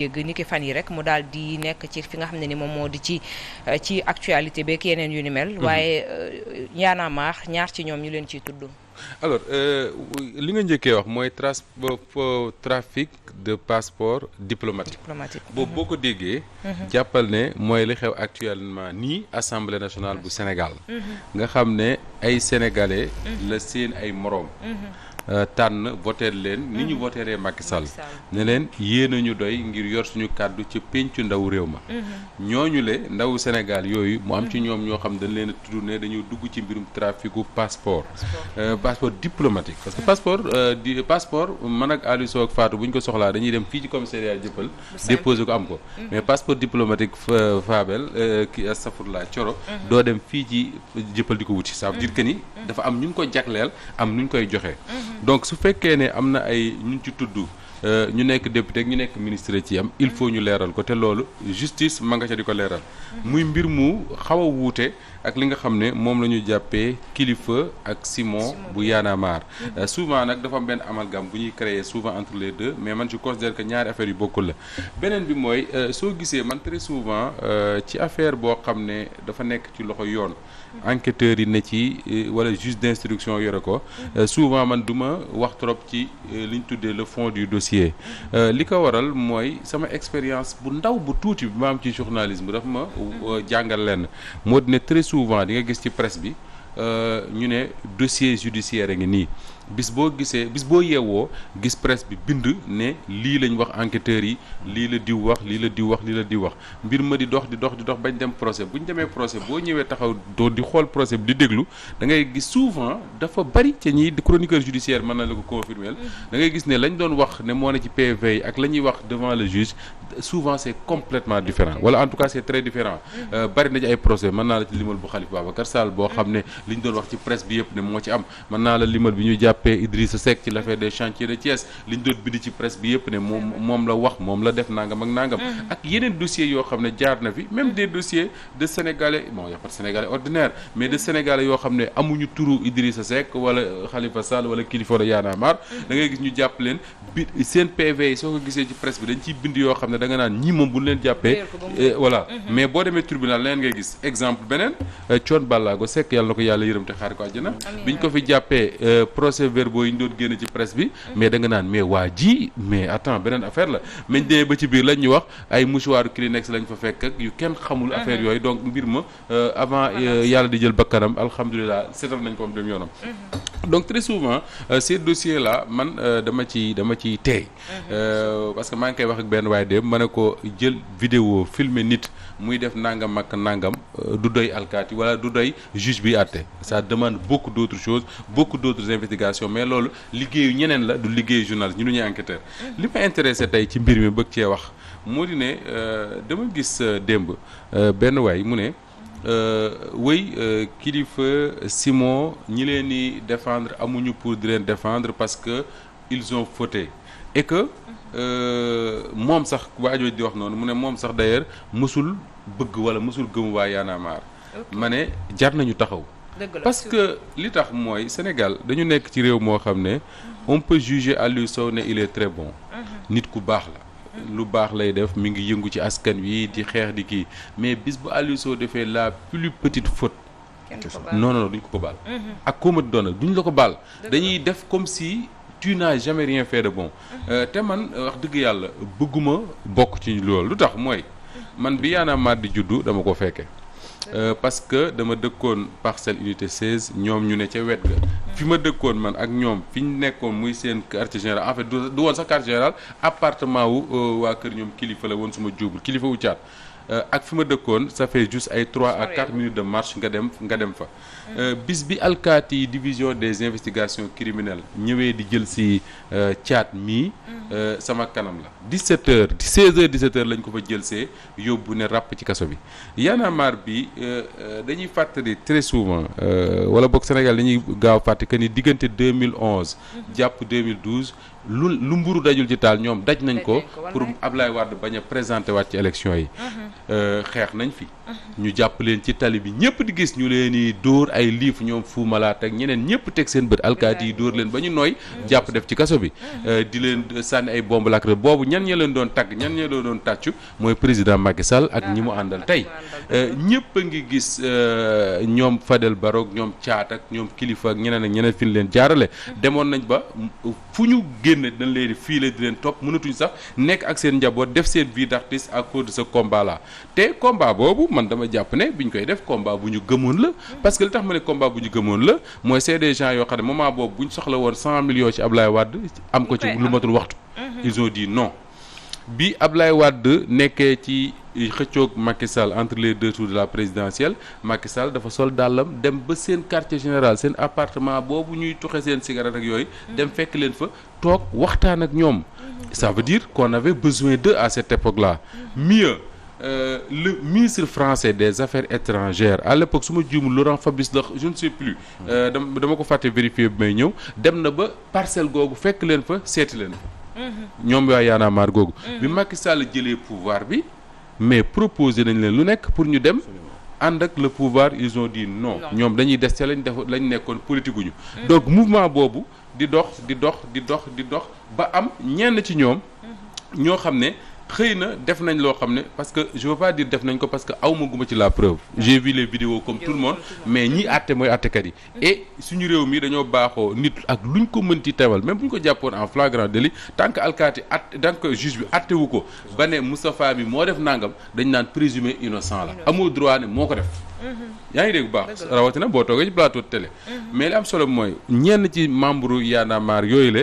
dégg ni ki fan yi rek mu daal di nekk ci fi nga xam ne ni moom moo di ci actualité beeg yeneen yu ni mel. waaye Y'en a marre ñaar ci ñoom ñu leen ciy tudd. alors li nga njëkkee wax mooy trafic de passeport diplomatique. boobu boo ko déggee. jàppal ne mooy li xew actuellement nii assemblée nationale bu Sénégal. nga xam ne ay sénégalais. la seen ay moroom. tànn voté leen ni ñu voteeree Macky Sall ne leen yéen a ñu doy ngir yor suñu kàddu ci péncu ndaw réew ma ñooñu le ndawu Sénégal yooyu mu am ci ñoom ñoo xam dañ leen a tudd ne dañoo dugg ci mbirum traficu passeport diplomatique parce que passeport man ak Aliou Sow ak Fatou bu ñu ko soxlaa dañuy dem fii ci commissariat Jëppal déposé ko am ko mais passeport diplomatique Fabel ki astafurla Coro doo dem fii ci Jëppal di ko wuti ça veut dire que ni dafa am ñu ngi ko jagleel am nu ñu koy joxee donc su fekkee ne am na ay ñu ci tudd ñu nekk député ñu nekk ministre ci am il faut ñu leeral ko te loolu justice ma nga ca di ko leeral muy mbir mu xaw a wuute ak li nga xam ne moom la ñu jàppee Kilifeu ak Simon bu Y'en a marre souvent nag dafa am benn amalgame bu ñuy créer souvent entre les deux mais man je considère que ñaari affaires yu bokkul la beneen bi mooy soo gisee man très souvent ci affaire boo xam ne dafa nekk ci loxo yoon enquêteurs yi ne ci wala juge d'instruction yore ko souvent man du ma wax trop ci li ñu tuddee le fond du dossier li ko waral mooy sama expérience bu ndaw bu tuuti bi ma am ci journalisme dafa ma jàngal lenn moo di ne très souvent di nga gis ci presse bi ñu ne dossier judiciaire a ngi nii bis boo yeewoo gis presse bi bind ne lii lañ wax enquêteurs yi lii la diw wax lii la diw wax lii la diw wax mbir ma di dox bañ dem procès bu ñu demee procès boo ñëwee taxaw doo di xool procès bi di déglu da ngay gis souvent dafa bari ca ñi chroniqueur judiciaire mën na la ko confirmer da ngay gis ne lañ doon wax ne moo ne ci PV yi ak la ñuy wax devant le juge souvent c'est complètement différent wala en tout cas c'est très différent bari na ci ay procès mën naa la ci limal bu Khalifa Babacar Sall boo xam ne li ñu doon wax ci presse bi yëpp ne moo ci am mën naa la limal bi ñu jàppee Idrissa Seck ci l'affaire des chantiers de Thiès li ñu doon bind ci presse bi yëpp ne moom la wax moom la def nangam ak nangam ak yeneen dossiers yoo xam ne jaar na fi même des dossiers de sénégalais bon y a pas de sénégalais ordinaire mais de sénégalais yoo xam ne amuñu turu Idrissa Seck wala Khalifa Sall wala Kilifeu de Y'en a marre da ngay gis ñu jàpp leen bi seen PV yi soo ko gisee ci presse bi dañ ciy bind yoo xam ne da nga naan ñii moom bu ñu leen jàppee voilà mais boo demee tribunal leneen ngay gis exemple beneen Thione Ballago Seck yàlla na ko yàlla yërëm te xaar ko àjjana biñ ko fi jàppee procès verbaux yi ñu doon génne ci presse bi mais da nga naan mais waa ji mais attends beneen affaire la mañ demee ba ci biir lañ ñu wax ay mouchoir Kleenex lañ fa fekk ak yu kenn xamul affaire yooyu donc mbir ma avant yàlla di jël bakkanam alhamdulilah seetal nañ ko am dem yoonam donc très souvent ces dossiers là man dama ci teey parce que maa ngi koy wax ak benn waaye dem ma ne ko jël vidéo filmer nit muy def nangam ak nangam du doy alkaati wala du doy juge bi àtte ça demande beaucoup d'autres choses beaucoup d'autres investigations mais loolu liggéeyu ñeneen la du liggéeyu journaliste ñu ñuy enquêteur li ma intéressé tey ci mbir mi bëgg cee wax moo di ne dama gis démb benn waay mu ne Kilifeu Simon ñi leen di défendre amuñu pour di leen défendre parce que ils ont fauté et que moom sax waajoo di wax noonu mu ne moom sax d'ailleurs mësul bëgg wala mësul gëm waa Y'en a marre ma ne jar nañu taxaw parce que li tax mooy Sénégal dañu nekk ci réew moo xam ne on peut juger Aliou Sow ne il est très bon nit ku baax la lu baax lay def mi ngi yëngu ci askan wi di xeex di kii mais bis bu Aliou Sow defee la plus petite faute non duñ ko baal ak koo ma doonal duñ la ko baal dañuy def comme si tu n'as jamais rien fait de bon te man wax dëgg yàlla bëgguma bokk ci loolu lu tax mooy man bi Y'en a marre di juddu dama ko fekke parce que dama dëkkoon Parcelles Unité 16 ñoom ñu ne ca wet ga fi ma dëkkoon man ak ñoom fi ñu nekkoon muy seen quartier général en fait du woon sax quartier général appartement wu waa kër ñoom Kilifa la woon suma juubul Kilifa wu caat ak fi ma dëkkoon ça fait juste ay 3 à 4 minutes de marche nga dem fa bis bi alkaati division des investigations criminelles ñëwee di jël si caat mii sama kanam la 17h 16h 17h lañ ko fa jël see yóbbu ne ràpp ci kaso bi Y'en a marre bi dañuy fàttali très souvent wala boog Sénégal dañuy gaaw fàtte que ni diggante 2011 jàpp 2012 lu mburu dajul ci taal ñoom daj nañ ko pour Ablaye Wade bañ a présenté waat ci élection yi xeex nañ fi ñu jàpp leen ci tali bi ñëpp di gis ñu leen di dóor ay liif ñoom Fou Malade ak ñeneen ñëpp teg seen bët alkaati yi dóor leen ba ñu nooy jàpp def ci kaso bi di leen sànni ay bombe lacrymogène boobu ñan ña leen doon tagg ñan ña leen doon tàccu mooy président Macky Sall ak ñi mu àndal tey ñëpp a ngi gis ñoom Fadel Barro ñoom Thiat ak ñoom Kilifeu ak ñeneen fi ñu leen jaarale demoon nañ ba fu ñu génne dañ leen di fiile di leen topp mënatuñ sax nekk ak seen njaboot def seen vie d'artiste à cause de ce combat là te combat boobu man dama jàpp ne bi ñu koy def combat bu ñu gëmoon la parce que li tax ma ne combat bu ñu gëmoon la mooy c'est des gens yoo xam ne moment boobu bu ñu soxla woon 100 millions ci Ablaye Wade am ko ci lu matul waxtu ils ont dit non bi Ablaye Wade nekkee ci xëccoog Macky Sall entre les deux tours de la présidentielle Macky Sall dafa sol dàllam dem ba seen quartier général seen appartement boobu ñuy tuxe seen cigarette ak yooyu dem fekk leen fa toog waxtaan ak ñoom ça veut dire qu'on avait besoin d'eux à cette époque-là mieux le ministre français des affaires étrangères à l'époque su ma juumul Laurent Fabius la je ne sais plus dama ko fàtte vérifier bi may ñëw dem na ba parcelle googu fekk leen fa seeti leen fa ñoom waa Y'en a marre googu bi Macky Sall jëlee pouvoir bi mais proposé nañ leen lu nekk pour ñu dem ànd ak le pouvoir ils ont dit non ñoom dañuy des ca lañ nekkoon politique guñu donc mouvement boobu di dox ba am ñenn ci ñoom ñoo xam ne xëy na def nañ loo xam ne parce que je veux pas dire def nañ ko parce que awma guma ci la preuve j'ai vu les vidéos comme tout le monde mais ñi àtte mooy àttekat yi et suñu réew mi dañoo baaxoo nit ak luñ ko mënti teewal même bu ñu ko jàppoon en flagrant délit tant que alkaati tant que juge bi àttewu ko ba ne Moustapha mi moo def nangam dañ naan présumé innocent la amoo droit ne moo ko def yaa ngi dégg bu baax rawatina boo toogee ci plateau de télé mais li am solo mooy ñenn ci membre Y'en a marre yooyu la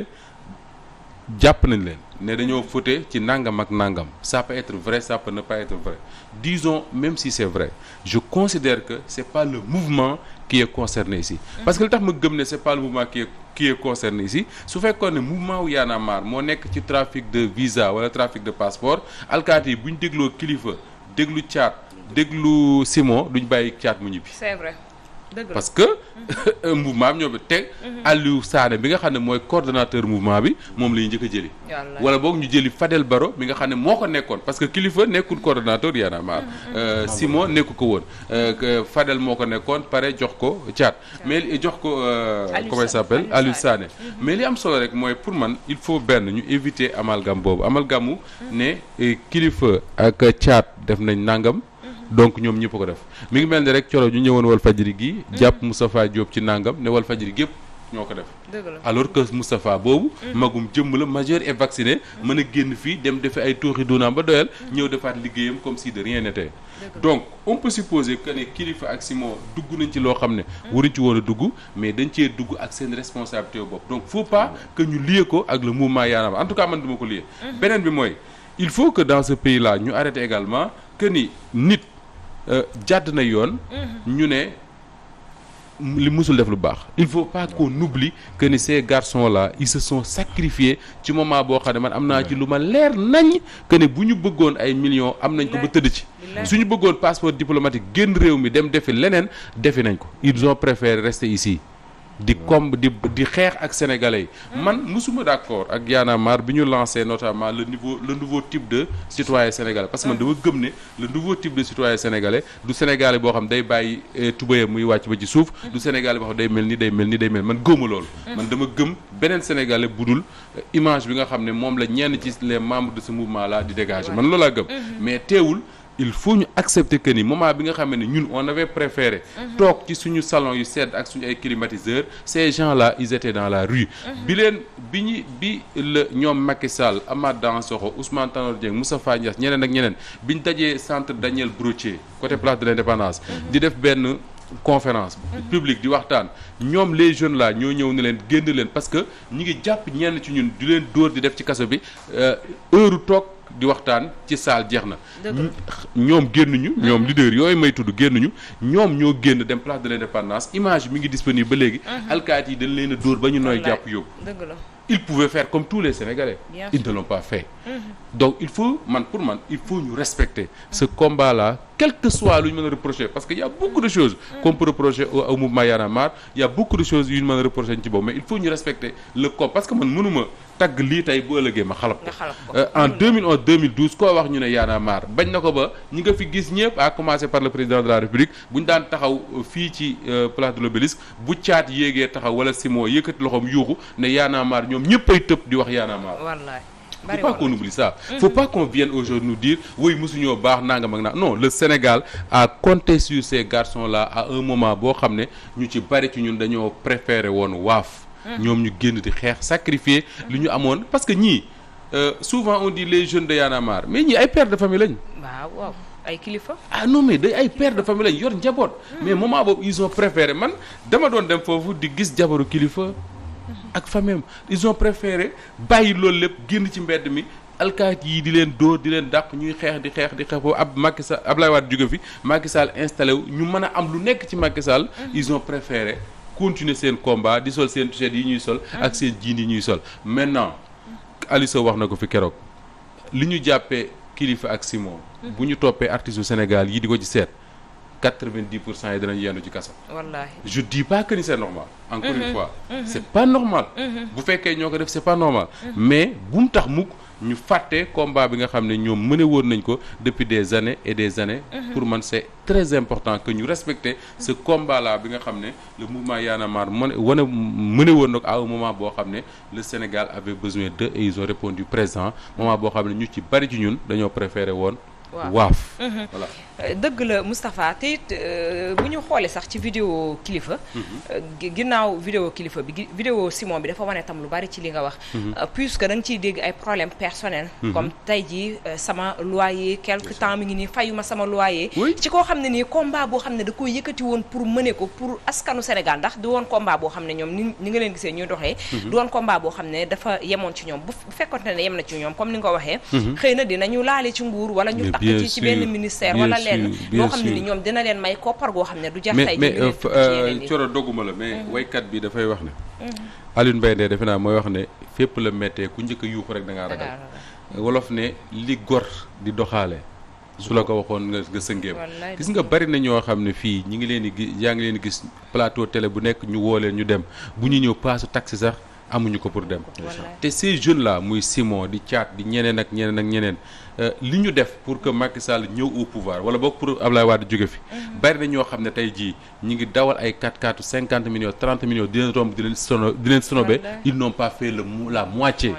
jàpp nañ leen ne dañoo fauté ci nangam ak nangam ça peut être vrai ça peut ne pas être vrai disons même si c'est vrai je considère que c'est pas le mouvement qui est concerné ici parce que li tax ma gëm ne c'est pas le mouvement qui est concerné ici su fekkoon ne mouvement wu Y'en a marre moo nekk ci trafic de visa wala trafic de passeport alkaati yi bu ñu dégloo Kilifeu déglu Thiat déglu Simon duñ bàyyi Thiat mu ñibbi. C'est vrai. parce que mouvement bi ñoo bi teg Aliou Sané bi nga xam ne mooy coordonnateur mouvement bi moom la ñu njëkk a jëli wala boog ñu jëli Fadel Barro bi nga xam ne moo ko nekkoon parce que Kilifeu nekkul coordonnateur Y'en a marre Simon nekku ko woon Fadel moo ko nekkoon pare jox ko Thiat mais jox ko comment il s'appelle Aliou Sané mais li am solo rek mooy pour man il faut benn ñu éviter amalgame boobu amalgame ne Kilifeu ak Thiat def nañ nangam donc ñoom ñëpp ko def mi ngi mel ni rek coro ñu ñëwoon Walfadjri gi jàpp Moustapha Diop ci nangam ne Walfadjri gépp ñoo ko def alors que Moustapha boobu magum jëmm la majeur et vacciné mën a génn fii dem defe ay tooxi doonaam ba doyal ñëw defaat liggéeyam comme si de rien n'était donc on peut supposer que ne Kilifeu ak Simon dugg nañ ci loo xam ne waruñ ci woon a dugg mais dañ cee dugg ak seen responsabilité bopp donc faut pas que ñu lié ko ak le mouvement Y'en a marre en tout cas man duma ko lié beneen bi mooy il faut que dans ce pays là ñu arrêter également que ni nit jàdd na yoon ñu ne li musul def lu baax il faut pas qu'on oublie que ni ces garçons là ils se sont sacrifiés ci moment boo xam ne man am naa ci lu ma leer nañ que ne bu ñu bëggoon ay millions am nañ ko ba tëdd ci suñu bëggoon passeport diplomatique génn réew mi dem defi leneen defi nañ ko ils ont préféré rester ici di xeex ak sénégalais yi man musuma d'accord ak Y'en a marre bi ñu lancé notamment le nouveau type de citoyen sénégalais parce que man dama gëm ne le nouveau type de citoyen sénégalais du sénégalais boo xam day bàyyi tubéyam muy wàcc ba ci suuf du sénégalais boo xam day mel man gëmma loolu man dama gëm beneen sénégalais budul image bi nga xam ne moom la ñenn ci les membres de ce mouvement là di dégager man loolu laa gëm mais teewul il faut ñu accepter que ni moment bi nga xam ne ñun on avait préféré toog ci suñu salon yu sedd ak suñu ay climatiseurs ces gens là ils étaient dans la rue bi la ñoom Macky Sall Amath Dansokho Ousmane Tanor Dieng Moustapha Niasse ñeneen ak ñeneen biñ dajee centre Daniel Brottier côté place de l'Indépendance di def benn conférence publique di waxtaan ñoom les jeunes là ñoo ñëw ne leen génn leen parce que ñi ngi jàpp ñenn ci ñun di leen dóor di def ci kaso bi heure toog di waxtaan ci saal jeex na ñoom génnuñu ñoom leader yooyu may tudd génnuñu ñoom ñoo génn dem place de l'Indépendance image mi ngi disponible ba léegi alkaati yi dañ leen a dóor ba ñu nooy jàpp yóbbu ils pouvaient faire comme tous les Sénégalais ils ne l'ont pas fait donc il faut il faut ñu respecter ce combat là quel que soit lu ñu mën a reprocher parce que y a beaucoup de choses qu'on peut reprocher au mouvement Y en a marre y a beaucoup de choses yu ñu mën a reprocher ci boobu mais il faut ñu respecter le corps parce que man mënuma tagg lii tey bu ëllëgee ma xalab ko en 2011 2012 koo wax ñu ne Y en a marre bañ na ko ba ñi nga fi gis ñëpp à commencer par le président de la République bu ñu daan taxaw fii ci place de l'Obélisque bu caat yéegee taxaw wala Simon yëkkati loxoom yuuxu ne Y en a marre ñoom ñëpp ay tëb di wax Y en a marre. Wallaay. Faut pas qu'on oublie ça. Faut pas qu'on vienne aujourd'hui nous dire oui mosuñoo baax nangam ak non le Sénégal a compté sur ces garçons-là à un moment boo xam ne ñu ci bari ci ñun dañoo préféré woon waaf. ñoom ñu génn di xeex sacrifier li ñu amoon parce que ñii souvent on dit les jeunes de Y en a marre mais ñii ay pères de famille lañ. waaw ay kilifa. ah non mais day ay pères de famille lañ yor njaboot. mais moment boobu ils ont préféré man dama doon dem foofu di gis jabaru kilifa. ak famille ils ont préféré bàyyi loolu lépp génn ci mbedd mi alkaati yi di leen dóor di leen dàq ñuy xeex di xeex boobu Macky Sall Abdoulaye Wade jóge fi Macky Sall installé wu ñu mën a am lu nekk ci Macky Sall. Ils ont préféré continuer seen combat di sol seen t-shirt yi ñuy sol. ak seen jean yi ñuy sol. maintenant Aliou Sow wax na ko fi keroog li ñu jàppee Kilifeu ak Simon. bu ñu toppee artistes yu Sénégal yi di ko ci seet. 90% yi danañ yendu ci kaso. Wallaahi. Je dis pas que ni c'est normal. Encore une fois. C'est pas normal. bu fekkee ñoo ko def c'est pas normal. mais bu mu tax mukk ñu fàtte combat bi nga xam ne ñoom mëne woon nañ ko depuis des années et des années. pour man c'est très important que ñu respecter ce combat là bi nga xam ne le mouvement Y en a marre mëne woon na ko à un moment boo xam ne le Sénégal avait besoin d'eux et ils ont répondu présent moment boo xam ne ñu ci bari ci ñun dañoo préféré woon. waaf voilà dëgg la Moustapha te it bu ñu xoolee sax ci vidéo Kilifeu ginnaaw vidéo Kilifeu bi vidéo Simon bi dafa wane tam lu bari ci li nga wax puisque da nga ciy dégg ay problèmes personnels comme tey jii sama loyer quelque temps mi ngi nii fayuma sama loyer ci koo xam ne nii combat boo xam ne da koy yëkkati woon pour mener ko pour askanu Sénégal ndax du woon combat boo xam ne ñoom ni nga leen gisee ñuy doxee du woon combat boo xam ne dafa yemoon ci ñoom bu fekkonte ne yem na ci ñoom comme ni nga ko waxee xëy na dinañu laale ci nguur wala ñu takk ci benn ministère wala leen loo xam ne ni ñoom dina leen may koppar goo xam ne du jar tey mais Coro dogguma la mais waykat bi dafay wax ne Alioune Mbaye Nder defe naa mooy wax ne fépp la méttee ku njëkk a yuuxu rek da ngaa ragal wolof ne li gor di doxaale su la ko waxoon nga sëngeem gis nga bari na ñoo xam ne fii ñi ngi leen di gis yaa ngi leen di gis plateau télé bu nekk ñu woo leen ñu dem bu ñu ñëw paasu taxi sax amuñu ko pour dem te ces jeunes là muy Simon di Thiat di ñeneen ak ñeneen li ñu def pour que Macky Sall ñëw au pouvoir wala boog pour Abdoulaye Wade jóge fi bari na ñoo xam ne tey jii ñi ngi dawal ay 4x4 50 millions 30 millions di leen romb di leen sonobe ils n'ont pas fait la moitié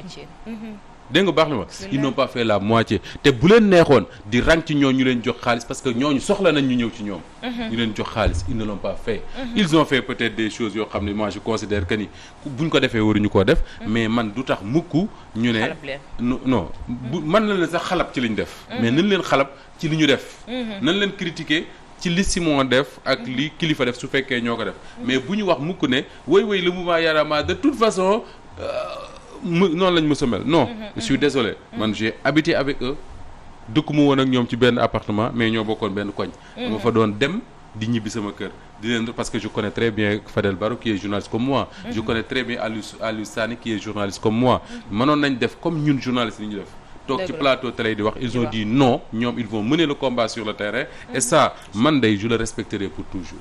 dégg nga baax na ma ils n'ont pas fait la moitié te bu leen neexoon di rang ci ñooñu ñu leen jox xaalis parce que ñooñu soxla nañ ñu ñëw ci ñoom ñu leen jox xaalis ils ne l'ont pas fait ils ont fait peut-être des choses yoo xam ne moi je considère que ni buñ ko defee waruñu koo def mais man du tax mukk ñu ne non bu man na leen sax xalab ci li ñu def mais nañ leen xalab ci li ñu def nañ leen critiquer ci li Simon def ak li Kilifeu def su fekkee ñoo ko def mais bu ñu wax mukk ne woy le mouvement Y en a marre de toute façon noonu lañ mës a mel non je suis désolé man j'ai habité avec eux dëkk mu woon ak ñoom ci benn appartement mais ñoo bokkoon benn koñ dama fa doon dem di ñibbi sama kër di leen parce que je connais très bien Fadel Barro qui est journaliste comme moi je connais très bien Aliou Sané qui est journaliste comme moi mënoon nañ def comme ñun journaliste ni ñu def toog ci plateau télé di wax ils ont dit non ñoom ils vont mener le combat sur le terrain et ça man day je le respecterai pour toujours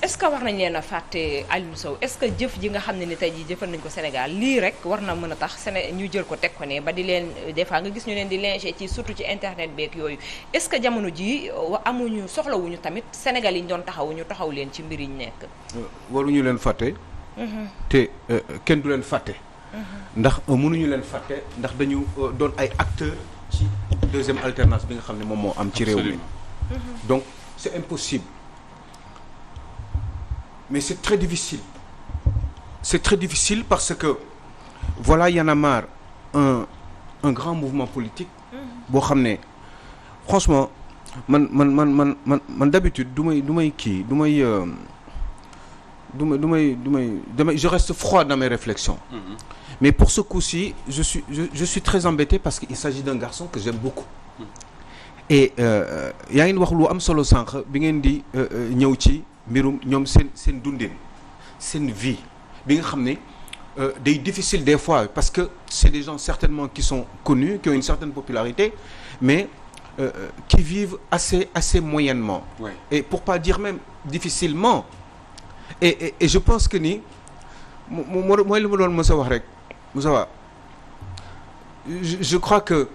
est-ce que war nañ leen a fàtte Aliou Sow est-ce que jëf ji nga xam ne ni tey jii jëfal nañ ko Sénégal lii rek war na mën a tax ñu jël ko teg ko ne ba di leen des fois nga gis ñu leen di linger ci surtout ci internet beeg yooyu est-ce que jamono ji amuñu soxlawuñu tamit Sénégal yi ñu doon taxaw leen ci mbir yi ñu nekk waruñu leen fàtte te kenn du leen fàtte ndax mënuñu leen fàtte ndax dañu doon ay acteurs ci deuxième alternance bi nga xam ne moom moo am ci réew mi donc c'est impossible mais c'est très difficile parce que voilà Y en a marre un grand mouvement politique boo xam ne franchement man d'habitude je reste froid dans mes réflexions mais pour ce coup-ci je suis très embêté parce qu'il s'agit d'un garçon que j'aime beaucoup et yaa ngi wax lu am solo sànq bi ngeen di ñëw ci mbirum ñoom seen dundin seen vie bi nga xam ne day difficile des fois parce que c'est des gens certainement qui sont connus qui ont une certaine popularité mais qui vivent assez moyennement. Ouais. Et pour pas dire même difficilement. Et je pense que ni mooy li ma doon mës a wax rek Moussa je crois que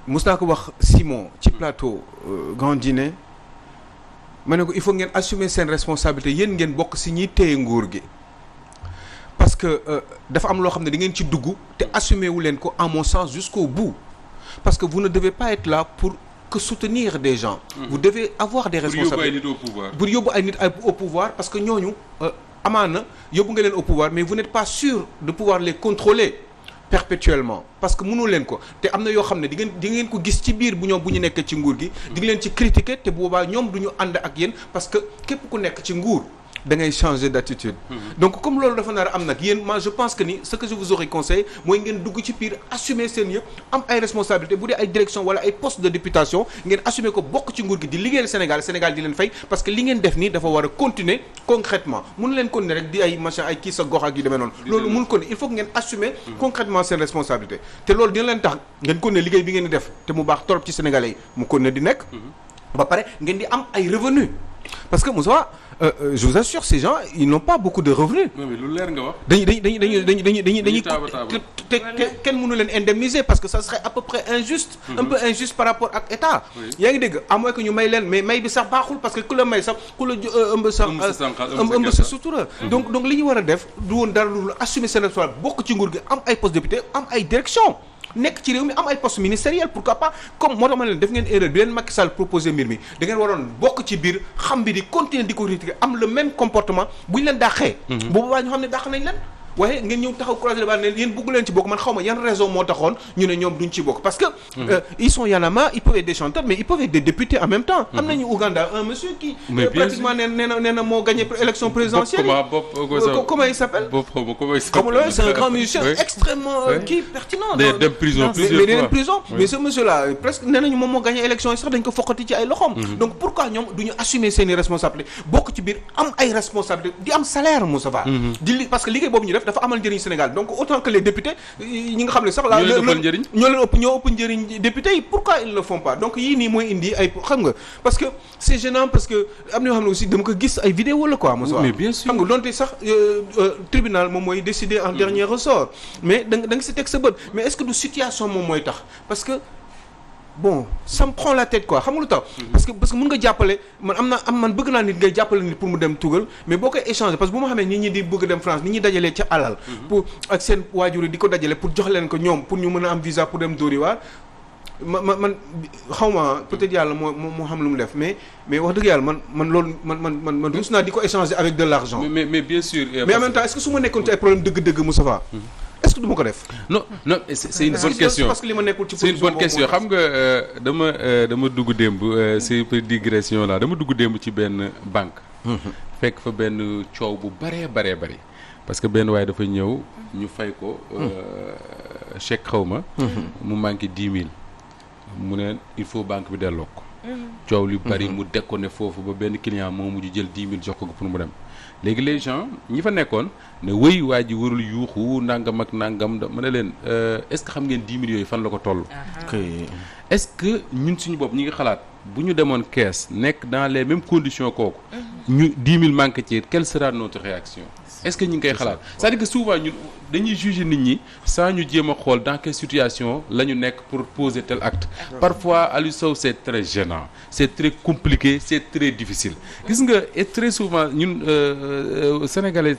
mos naa ko wax Simon ci plateau Grand Dîner ma ne ko il faut ngeen assumer seen responsabilité yéen ngeen bokk si ñiy téye nguur gi parce que dafa am loo xam ne da ngeen ci dugg te assumer wu leen ko en mon sens jusqu'au bout parce que vous ne devez pas être là pour que soutenir des gens. Vous devez avoir des responsabilités pour yóbbu ay nit au pouvoir parce que ñooñu amaana yóbbu nga leen au pouvoir mais vous n'êtes pas sûr de pouvoir les contrôler perpétuellement parce que mënu leen ko te am na yoo xam ne di ngeen ko gis ci biir bu ñu nekkee ci nguur gi di ngeen leen ci critiquer te bu boobaa ñoom du ñu ànd ak yéen parce que képp ku nekk ci nguur da ngay changer d'attitude. Donc comme loolu dafa nar a am nag yéen moi je pense que ni ce que je vous aurais conseillé mooy ngeen dugg ci biir assumer seen yëpp am ay responsabilités bu dee ay direction wala ay poste de députation ngeen assumer ko bokk ci nguur gi di liggéeyal Sénégal di leen fay parce que li ngeen def nii dafa war a continuer concrètement mënu leen continuer rek di ay machin ay kii sa gox ak yu demee noonu loolu mënu ko ne il faut que ngeen assumer concrètement seen responsabilité te loolu dina leen tax ngeen continuer liggéey bi ngeen di def te mu baax torop ci Sénégalais yi mu continuer di nekk ba pare ngeen di am ay revenus parce que Moussa je vous assure ces gens ils n'ont pas beaucoup de revenus. non mais lu leer nga wax. dañuy te kenn mënu leen indemniser parce que ça serait à peu près injuste. un peu injuste par rapport ak état. yaa ngi dégg à moins que ñu may leen mais may bi sax baaxul parce que ku la may sax ku la ëmb sax. ëmb sa sutura. donc li ñu war a def du woon dara lu assumer seen responsabilité bokk ci nguur gi am ay poste député am ay direction nekk ci réew mi am ay poste ministériel pourquoi pas comme moo tax ma leen def ngeen erreur bi leen Macky Sall proposé mbir mi da ngeen waroon bokk ci biir xam bi di continuer di ko critiquer am le même comportement bu ñu leen dàqee bu boobaa ñu xam ne dàq nañ leen waaye ngeen ñëw taxaw croiser les bras ne yéen bëgg leen ci bokk man xaw ma yan raison moo taxoon ñu ne ñoom duñ ci bokk parce que ils sont Y'en a marre ils peuvent être des chanteurs mais ils peuvent être des députés en même temps am nañu Ouganda un monsieur qui pratiquement nee na moo gagné élection présidentielle comment il s'appelle c'est un grand musicien extrêmement pertinent dem prison plusieurs fois prison mais ce monsieur là presque nee nañu moom moo gagné élection yi sax dañ ko foqati ci ay loxoom donc pourquoi ñoom duñu assumer seeni responsabilités bokk ci biir am ay responsabilités di am salaire Moustapha di parce que liggéey boobu ñu def dafa amal njëriñ Sénégal donc autant que les députés ñi nga xam ne sax la ñoo ëpp njëriñ députés yi pourquoi ils le font pas donc yii nii mooy indi ay xam nga parce que c'est gênant parce que am na yoo xam ne aussi dama ko gis ay vidéo la quoi Moussa mais bien sûr xam nga donte sax tribunal moom mooy décider en dernier ressort mais da nga si teg sa bët mais est-ce que du situation moom mooy tax parce que bon ça me prend la tête quoi xam nga lu tax parce que mën nga jàppale man bëgg naa nit ngay jàppale nit pour mu dem tugal mais boo koy échanger parce que bu ma xamee nit ñi di bëgg dem France nit ñi dajalee ca alal pour ak seen waajur yi di ko dajale pour jox leen ko ñoom pour ñu mën a am visa pour dem dóori waar man xaw ma peut-être yàlla moo xam lu mu def mais wax dëgg yàlla man loolu man rus naa di ko échanger avec de l'argent mais bien sûr mais en même temps est-ce que su ma nekkoon ci ay problème dëgg-dëgg Moustapha est-ce que du ma ko def. non c'est une bonne question parce que li ma nekkul ci c'est une bonne question xam nga dama dugg démb c'est une digression là dama dugg démb ci benn banque. fekk fa benn coow bu baree bari parce que benn waaye dafa ñëw ñu fay ko chèque xaw ma. mu manqué 10 000 mu ne il faut banque bi delloo ko. coow lu bari mu déconné foofu ba benn client moo mujj jël 10 000 jox ko pour mu dem. léegi les gens ñi fa nekkoon ne wëy waa ji warul yuuxu nangam ak nangam ma ne leen est-ce que xam ngeen 10 000 yooyu fan la ko toll. est-ce que ñun suñu bopp ñi ngi xalaat bu ñu demoon caisse nekk dans les mêmes conditions kooku. ñu 10 000 manqué ci quelle sera notre réaction. est-ce que ñu ngi koy xalaat c'est-à-dire que souvent ñun dañuy juger nit ñi sans ñu jéem a xool dans quelle situation la ñu nekk pour poser tel acte. Parfois Aliou Sow c'est très gênant c'est très compliqué c'est très difficile. gis nga et très souvent ñun Sénégal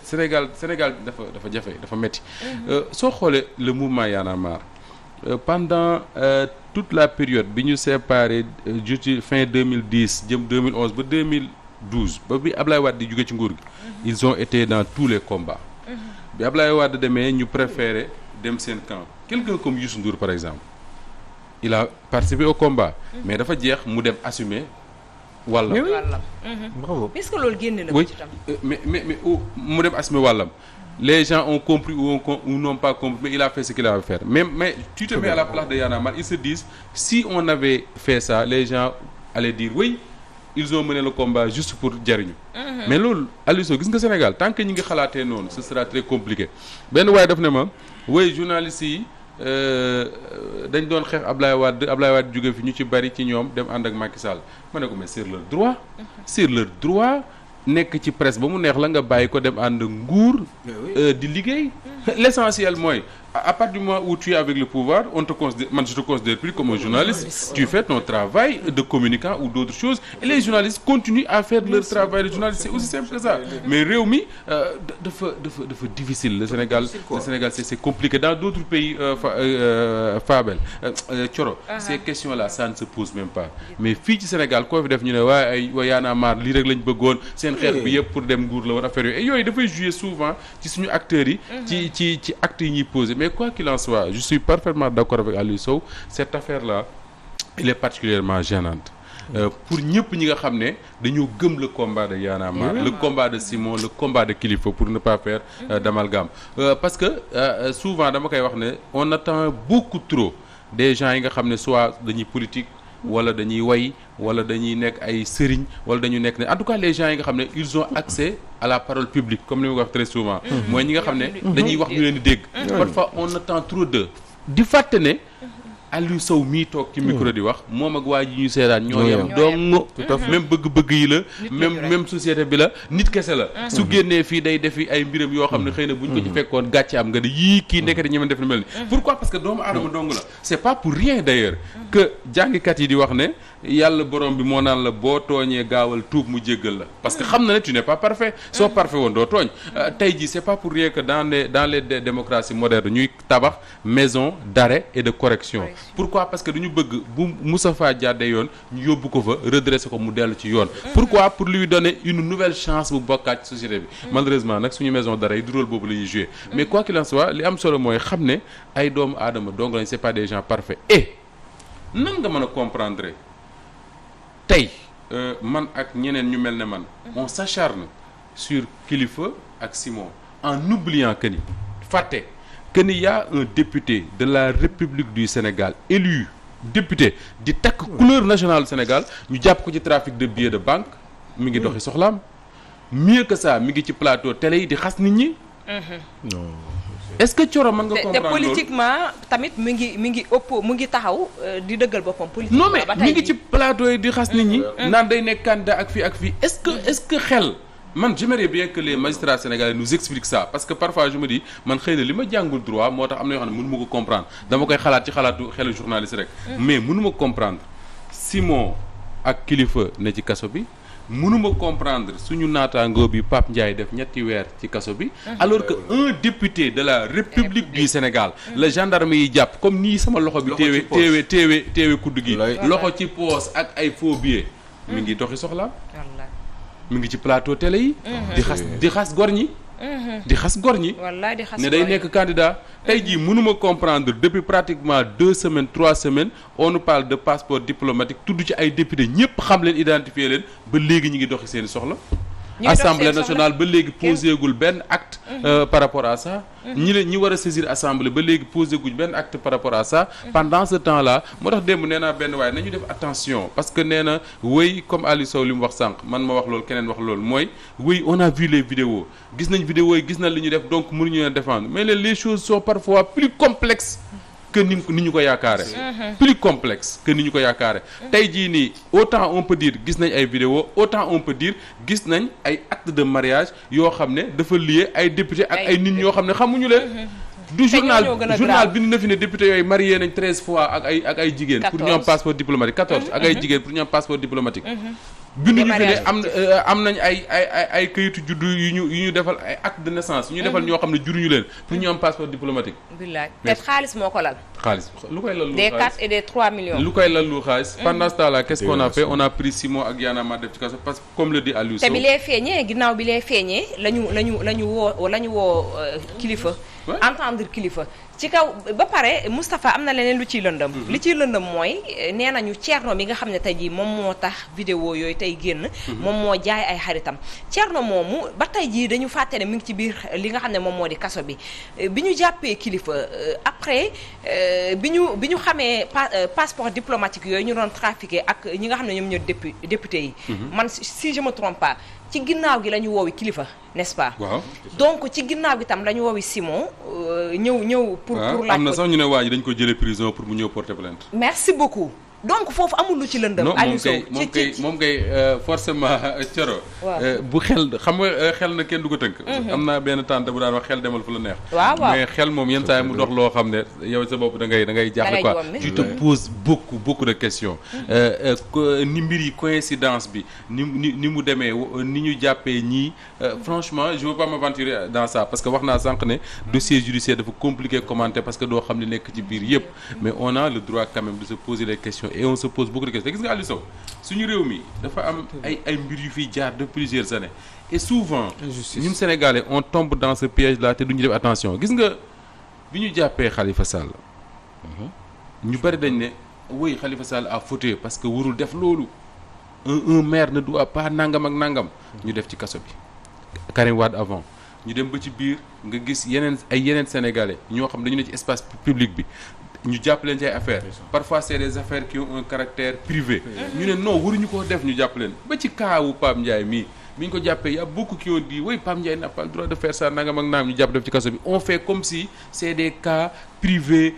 dafa jafe dafa metti soo xoolee le mouvement Y'en a marre pendant toute la période bi ñu séparé juste fin 2010 jëm 2011 ba 2012 ba bi Ablaye Wade di jóge ci nguur gi. ils ont été dans tous les combats. bi Ablaye Wade demee ñu préféré dem seen camp quelqu'un comme Youssou Ndour par exemple il a participé au combat. mais dafa jeex mu dem assumer wàllam. bravo. est-ce que loolu génn na ko ci tam. mais mu dem assumer wàllam. les gens ont compris ou n'ont pas compris mais il a fait ce qu'il avait à faire mais tu te mets à la place de Y'en a marre ils se disent si on avait fait ça les gens allaient dire oui. ils ont mené le combat juste pour jariñu mais loolu Aliou Sow gis nga Sénégal tant que ñi ngi xalaatee noonu ce sera très compliqué benn waaye daf ne ma woy journalistes yi dañ doon xeex Ablaye Wade jóge fi ñu ci bari ci ñoom dem ànd ak Macky Sall ma ne ko mais c'est leur droit. c'est leur droit nekk ci presse ba mu neex la nga bàyyi ko dem ànd nguur. di liggéey. l'essentiel mooy à partir du moment où tu es avec le pouvoir on te considère man je te considère plus comme un journaliste. Tu fais ton travail de communicant ou d'autres choses et les journalistes continuent à faire leur travail de journaliste. C'est aussi simple que ça. Mais réew mi dafa difficile. Le Sénégal c'est compliqué. Dans d'autres pays Fabel Thioro ces questions-là ça ne se pose même pas. Mais fii ci Sénégal koo fi def ñu ne waaye ay Y'en a marre lii rek lañ bëggoon seen xeex bi yëpp pour dem nguur la war affaire yooyu et yooyu dafay jouer souvent ci suñu acteurs yi. ci actes yi ñuy poser. Mais quoi qu'il en soit je suis parfaitement d'accord avec Aliou Sow cette affaire-là elle est particulièrement gênante pour ñëpp ñi nga xam ne dañoo gëm le combat de Y'en a marre le combat de Simon le combat de Kilifeu pour ne pas faire d'amalgame parce que souvent dama koy wax ne on attend beaucoup trop des gens yi nga xam ne soit dañuy politique wala dañuy way wala dañuy nekk ay sëriñ wala dañu nekk ne en tout cas les gens yi nga xam ne ils ont accès à la parole publique comme ni ma ko wax très souvent mooy ñi nga xam ne dañuy wax ñu leen di dégg parfois on attend trop d'eux di fàtte ne Aliou Sow mii toog ci micro di wax moom ak waa ji ñuy seetaan ñoo yem donc même bëgg-bëgg yi la même société bi la nit kese la su génnee fii day defi ay mbiram yoo xam ne xëy na bu ñu ko ci fekkoon gàcce am nga ne yii kii nekkati ñemen def lu mel ni pourquoi parce que doomu aadama dong la c'est pas pour rien d'ailleurs que jàngikat yi di wax ne yàlla borom bi moo naan la boo tooñee gaawal tuub mu jéggal la parce que xam na ne tu n'es pas parfait soo parfait woon doo tooñ tey jii c'est pas pour rien que dans les démocraties modernes ñuy tabax maison d'arrêt et de correction pourquoi parce que dañu bëgg bu Moustapha jàdde yoon ñu yóbbu ko fa redresser ko mu dellu ci yoon pourquoi pour lui donner une nouvelle chance bu bokkaat ci société bi malheureusement nag suñu maison d'arrêt yi du rôle boobu la ñuy jouer mais quoi qu'il en soit li am solo mooy xam ne ay doomu aadama donc lañ c'est pas des gens parfaits et nan nga mën a comprendre tey man ak ñeneen ñu mel ne man on s'acharne sur Kilifeu ak Simon en oubliant que ni fàtte que ni y a un député de la République du Sénégal élu député di takk couleur nationale du Sénégal ñu jàpp ko ci trafic de billets de banque mi ngi doxi soxlaam mieux que ça mi ngi ci plateau télé yi di xas nit ñi non est-ce que Thioro mën nga comprendre te politiquement tamit mu ngi taxaw di dëggal boppam non mais mi ngi ci plateau yi di xas nit ñi naan day nekk candidat ak fii est-ce que xel man j'aimerais bien que les magistrats sénégalais nous expliquent ça parce que parfois je me dis man xëy na li ma jàngul droit moo tax am na yoo xam ne mënu ma ko comprendre dama koy xalaat ci xalaatu xelu journaliste rek mais mënu ma comprendre Simon ak Kilifeu ne ci kaso bi mënuma comprendre suñu naataangoo bi Pape Ndiaye def ñetti weer ci kaso bi alors que un député de la République du Sénégal la gendarme yi jàpp comme nii sama loxo bi teewe kudd gi loxo ci poos ak ay faux billets mi ngi doxi soxla mi ngi ci plateau télé yi di xas gor ñi di xas gor ñi ne day nekk candidat tey jii mënuma comprendre depuis pratiquement 2 semaines 3 semaines on nous parle de passeport diplomatique tudd ci ay député ñëpp xam leen identifier leen ba léegi ñi ngi doxi seen soxla Assemblée nationale ba léegi poségul benn acte par rapport à ça ñi war a saisir assemblée ba léegi poséguñ benn acte par rapport à ça pendant ce temps là moo tax démb nee naa benn waaye nañu def attention parce que nee na wéy comme Aliou Sow li mu wax sànq man ma wax loolu keneen wax loolu mooy wéy on a vu les vidéos gis nañ vidéos yi gis nañ li ñu def donc mënuñu leen défendre mais les choses sont parfois plus complexes que ni ñu ko yaakaare plus complexe que ni ñu ko yaakaare tey jii nii autant on peut dire gis nañ ay vidéos autant on peut dire gis nañ ay actes de mariage yoo xam ne dafa lié ay député ak ay nit ñoo xam ne xamuñu leen du journal bind na fi ne député yooyu marié nañ 13 fois ak ay jigéen pour ñu am passeport diplomatique 14 ak ay jigéen pour ñu am passeport diplomatique binduñu fi ne am nañ ay kayitu juddu yu ñu defal ay acte de naissance yu ñu defal ñoo xam ne juruñu leen pour ñu am passeport diplomatique billaay te xaalis moo ko lal xaalis lu koy lal lu des 4 et des 3 millions lu koy lal lu xaalis pendant ce temps-là qu'est-ce qu'on a fait on a pris Simon ak Y'en a marre def ci kaso parce que comme le dit Aliou Sow te bi lee feeñee ginnaaw bi lee feeñee lañu woo Kilifeu entendre Kilifeu ci kaw ba pare Moustapha am na leneen lu ciy lëndëm li ciy lëndëm mooy nee nañu Thierno mi nga xam ne tey jii moom moo tax vidéo yooyu tey génn moom moo jaay ay xaritam Thierno moomu ba tey jii dañu fàtte ne mi ngi ci biir li nga xam ne moom moo di kaso bi bi ñu jàppee Kilifeu après bi ñu xamee passeport diplomatique yooyu ñu doon trafiqué ak ñi nga xam ne ñoom ñoo député yi man si je me trompe pas ci ginnaaw gi la ñu woowi Kilifeu n'est-ce pas. waaw donc ci ginnaaw gi tam la ñu woowi Simon ñëw pour laaj am na sax ñu ne waa ji dañ ko jëlee prison pour mu ñëw porter plainte. merci beaucoup. donc foofu amul lu ci lëndëm. Aliou Sow moom kay forcément Thioro. bu xel xam nga xel na kenn du ko tënk. am naa benn tante bu daan wax xel demal fu la neex. waaw mais xel moom yenn saa yi mu dox loo xam ne yow sa bopp da ngay jaaxle quoi. tu te poses beaucoup de questions. ni mbir yi coïncidence bi ni mu demee ni ñu jàppee ñii franchement je veux pas m'aventurer dans ça parce que wax naa sànq ne dossier judiciaire dafa compliqué commenter parce que doo xam ne nekk ci biir yëpp mais on a le droit quand même de se poser les questions. et on se pose beaucoup de questions gis nga Aliou Sow suñu réew mi dafa am ay mbir yu fiy jaar de plusieurs années et souvent ñun Sénégalais on tombe dans ce piège là te duñu def attention gis nga bi ñu jàppee Khalifa Sall ñu bari dañ ne oui Khalifa Sall a fauté parce que warul def loolu un maire ne doit pas nangam ak nangam ñu def ci kaso bi Karim Wade avant ñu dem ba ci biir nga gis yeneen Sénégalais ñoo xam dañu ne ci espace public bi ñu jàpp leen ci ay affaires parfois c'est des affaires qui ont un caractère privé ñu ne non waruñu koo def ñu jàpp leen ba ci kaawu Pape Ndiaye mii bi ñu ko jàppee y a beaucoup qui ont dit oui Pape Ndiaye n'a pas le droit de faire ça nangam ak naam ñu jàpp def ci kaso bi on fait comme si c'est des cas privés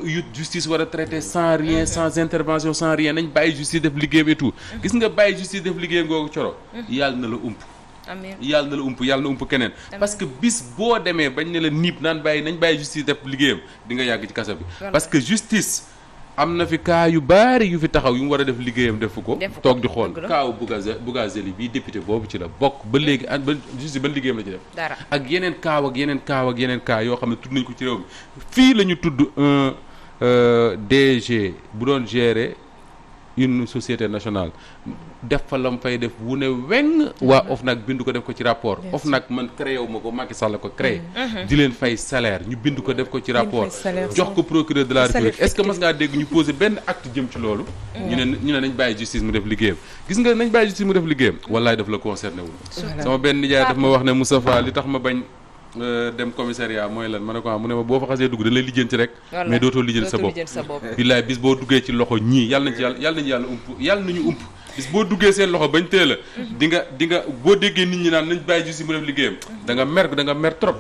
yu justice war a traiter sans rien sans intervention sans rien nañ bàyyi justice def liggéeyam et tout gis nga bàyyi justice def liggéeyam googu Coro yàlla na la amiin yàlla na la ump keneen parce que bis boo demee bañ ne la niib naan nañ bàyyi justice def liggéeyam di nga yàgg ci kaso bi parce que justice am na fi cas yu bari yu fi taxaw yu mu war a def liggéeyam defu ko toog di xool kaaw Bougazeli bii député boobu ci la bokk ba léegi ba justice ban liggéeyam la ci def ak yeneen kaaw ak yeneen cas yoo xam ne tudd nañ ko ci réew mi fii la ñu tudd un DG bu doon gérer une société nationale def fa lam fay def wu ne weng waa OFNAC bind ko def ko ci rapport OFNAC man créé wu ma ko Macky Sall ko créé di leen fay salaire ñu bind ko def ko ci rapport jox ko procureur de la République est-ce que mas ngaa dégg ñu posé benn acte jëm ci loolu ñu ne nañ bàyyi justice mu def liggéeyam gis nga nañ bàyyi justice mu def liggéeyam wallaay daf la concerné wul sama benn nijaay daf ma wax ne Moustapha li tax ma bañ dem commissariat mooy lan ma ne ko mu ne ma boo fa xasee dugg dañ lay lijjanti rek mais dootoo lijjanti sa bopp billaay bis boo duggee ci loxo ñii yàlla nañu ump bis boo duggee seen loxo bañ teel a di nga boo déggee nit ñi naan nañ bàyyi justice mu def liggéeyam da nga mer trop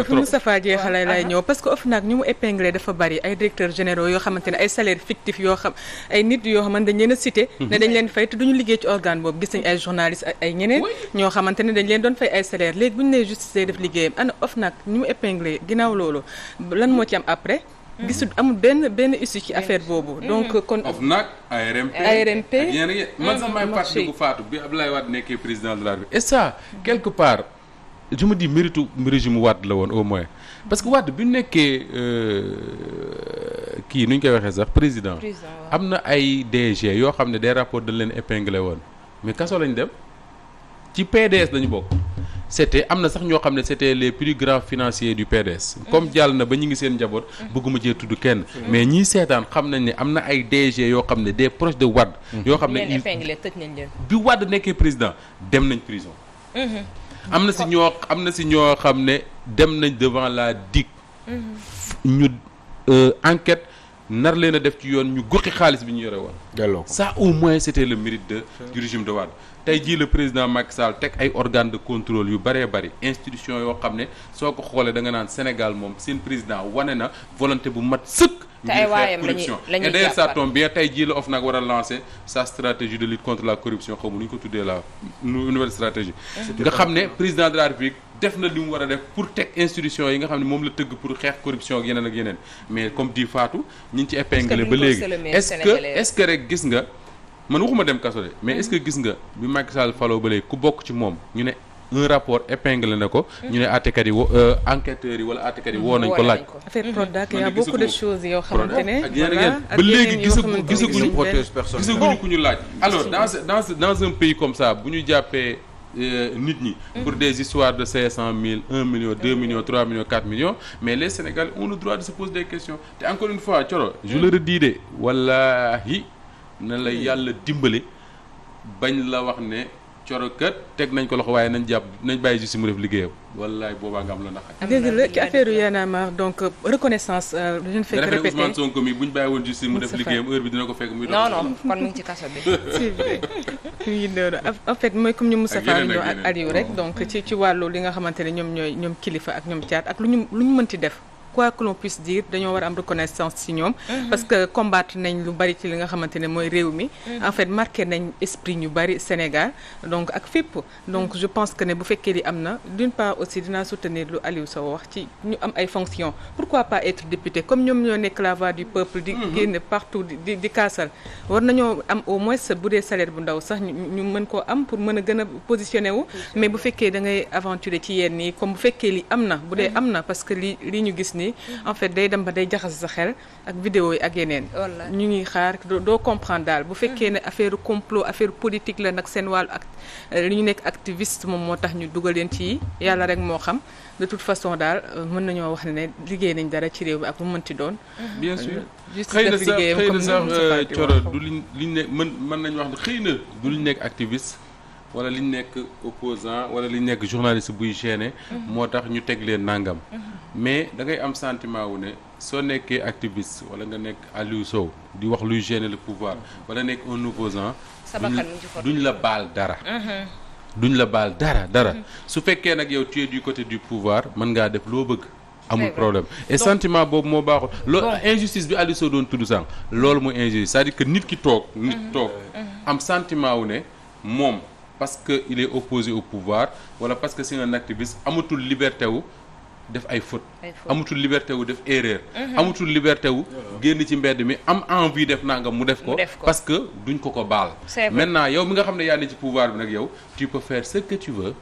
fi Moustapha jeexale lay ñëw parce que OFNAC ñu mu épinglé dafa bari ay directeurs généraux yoo xamante ne ay salaires fictifs yoo xam ay nit yoo xamante dañ leen a cité ne dañ leen fay te duñu liggéey ci organe boobu gis nañ ay journalistes ay ñeneen ñoo xamante ne dañ leen doon fay ay salaires léegi bu ñu nee justice day def liggéeyam ana OFNAC ñu mu épinglé ginnaaw loolu lan moo ci am après gisul amul benn issue ci affaire boobu donc kon OFNAC ARMP man sax may fàttali bu faatu bi Abdoulaye Wade nekkee président de la République et ça quelque part je me dis méritu régime Wade la woon au moins parce que Wade bi nekkee kii nu ñu koy waxee sax président am na ay DG yoo xam ne des rapports dañ leen épinglé woon mais kaso lañ dem ci PDS lañu bokk c'était am na sax ñoo xam ne c'était les plus grands financiers du PDS comme jàll na ba ñu ngi seen njaboot bëgguma cee tudd kenn mais ñii seetaan xam nañ ne am na ay DG yoo xam ne des proches de Wade yoo xam ne bi Wade nekkee président dem nañ prison am na si ñoo xam ne dem nañ devant la DIC ñu enquête nar leen a def ci yoon ñu goxi xaalis bi ñu yore woon ça au moins c'était le mérite du régime de Wade tey jii le président Macky Sall teg ay organes de contrôle yu bëree bëri institution yoo xam ne soo ko xoolee da nga naan Sénégal moom seen président wane na volonté bu mat sëkk ngir xeex corruption et d'ailleurs ça tombe bien tey jii la OFNAC war a lancer sa stratégie de lutte contre la corruption xaw ma nu ñu ko tuddee la nouvelle stratégie nga xam ne président de la République def na li mu war a def pour teg institution yi nga xam ne moom la tëgg pour xeex corruption ak yeneen mais comme di Fatou ñu ngi ci épinglé ba léegi est-ce que rek gis nga man waxuma dem kaso de mais est-ce que gis nga bi Macky Sall faloo ba léegi ku bokk ci moom ñu ne un rapport épinglé na ko ñu ne àttekat yi enquêteurs yi wala àttekat yi woo nañ ko laaj ko affaire Prodac y a beaucoup de choses yoo xamante ne ba léegi gisaguñu ku ñu laaj alors dans un pays comme ça bu ñu jàppee nit ñi pour des histoires de 500 000 1 million 2 millions 3 millions 4 millions mais les Sénégalais ont le droit de se poser des questions te encore une fois Thioro je le redis de wallahi na la yàlla dimbali bañ la wax ne Coro kat teg nañ ko loxo waaye nañ bàyyi justice mu def liggéeyam wallaay boobaa nga am la nax dëgg la ci affaire yu Y'en a marre donc reconnaissance dañu fekk répété Ousmane Sonko mi bu ñu bàyyi woon justice mu def liggéeyam heure bi dina ko fekk muy non kon mu ngi ci kaso bi c'est vrai oui loolu en fait mooy comme ñu Moustapha ñoo ak Aliou rek donc ci wàllu li nga xamante ne ñoom kilifa ak ñoom caat ak lu ñu mënti def quoi que l'on puisse dire dañoo war a am reconnaissance ci ñoom parce que combattre nañ lu bari ci li nga xamante ne mooy réew mi en fait marqué nañ esprit ñu bari Sénégal donc ak fépp donc je pense que ne bu fekkee li am na d'une part aussi dinaa soutenir lu Aliou Sow wax ci ñu am ay fonctions pourquoi pas être député comme ñoom ñoo nekk la voix du peuple di génn partout di kaasal war nañoo am au moins bu dee salaire bu ndaw sax ñu mën koo am pour mën a gën a positionné wu mais bu fekkee da ngay aventurer ci yenn yi comme bu fekkee li am na bu dee am na parce que li ñu gis ni en fait day dem ba day jaxase sa xel ak vidéo yi ak yeneen ñu ngi xaar doo comprendre daal bu fekkee ne affaire complot affaire politique la nag seen wàllu ak li ñu nekk activiste moom moo tax ñu dugal leen ci yàlla rek moo xam de toute façon daal mën nañoo wax ne liggéey nañ dara ci réew bi ak lu mënti doon bien sûr xëy na sax Coro du liñ ne mën nañu wax ne xëy na du liñ nekk activiste wala liñ nekk opposant wala liñ nekk journaliste buy gêné moo tax ñu teg leen nangam mais da ngay am sentiment wu ne soo nekkee activiste wala nga nekk Aliou Sow di wax luy gêner le pouvoir wala nekk un opposant duñ la baal dara duñ la baal dara su fekkee nag yow tu es du côté du pouvoir mën ngaa def loo bëgg amul problème et sentiment boobu moo baaxul loolu injustice bi Aliou Sow doon tudd sànq loolu mooy injustice c'est-à-dire que nit ki toog am sentiment wu ne moom parce que il est opposé au pouvoir wala parce que c'est un activiste amatul liberté wu def ay faute amatul liberté wu def erreur amatul liberté wu génn ci mbedd mi am envie def nangam mu def ko parce que duñ ko baal maintenant yow mi nga xam ne yaa ne ci pouvoir bi nag yow tu peux faire ce que tu veux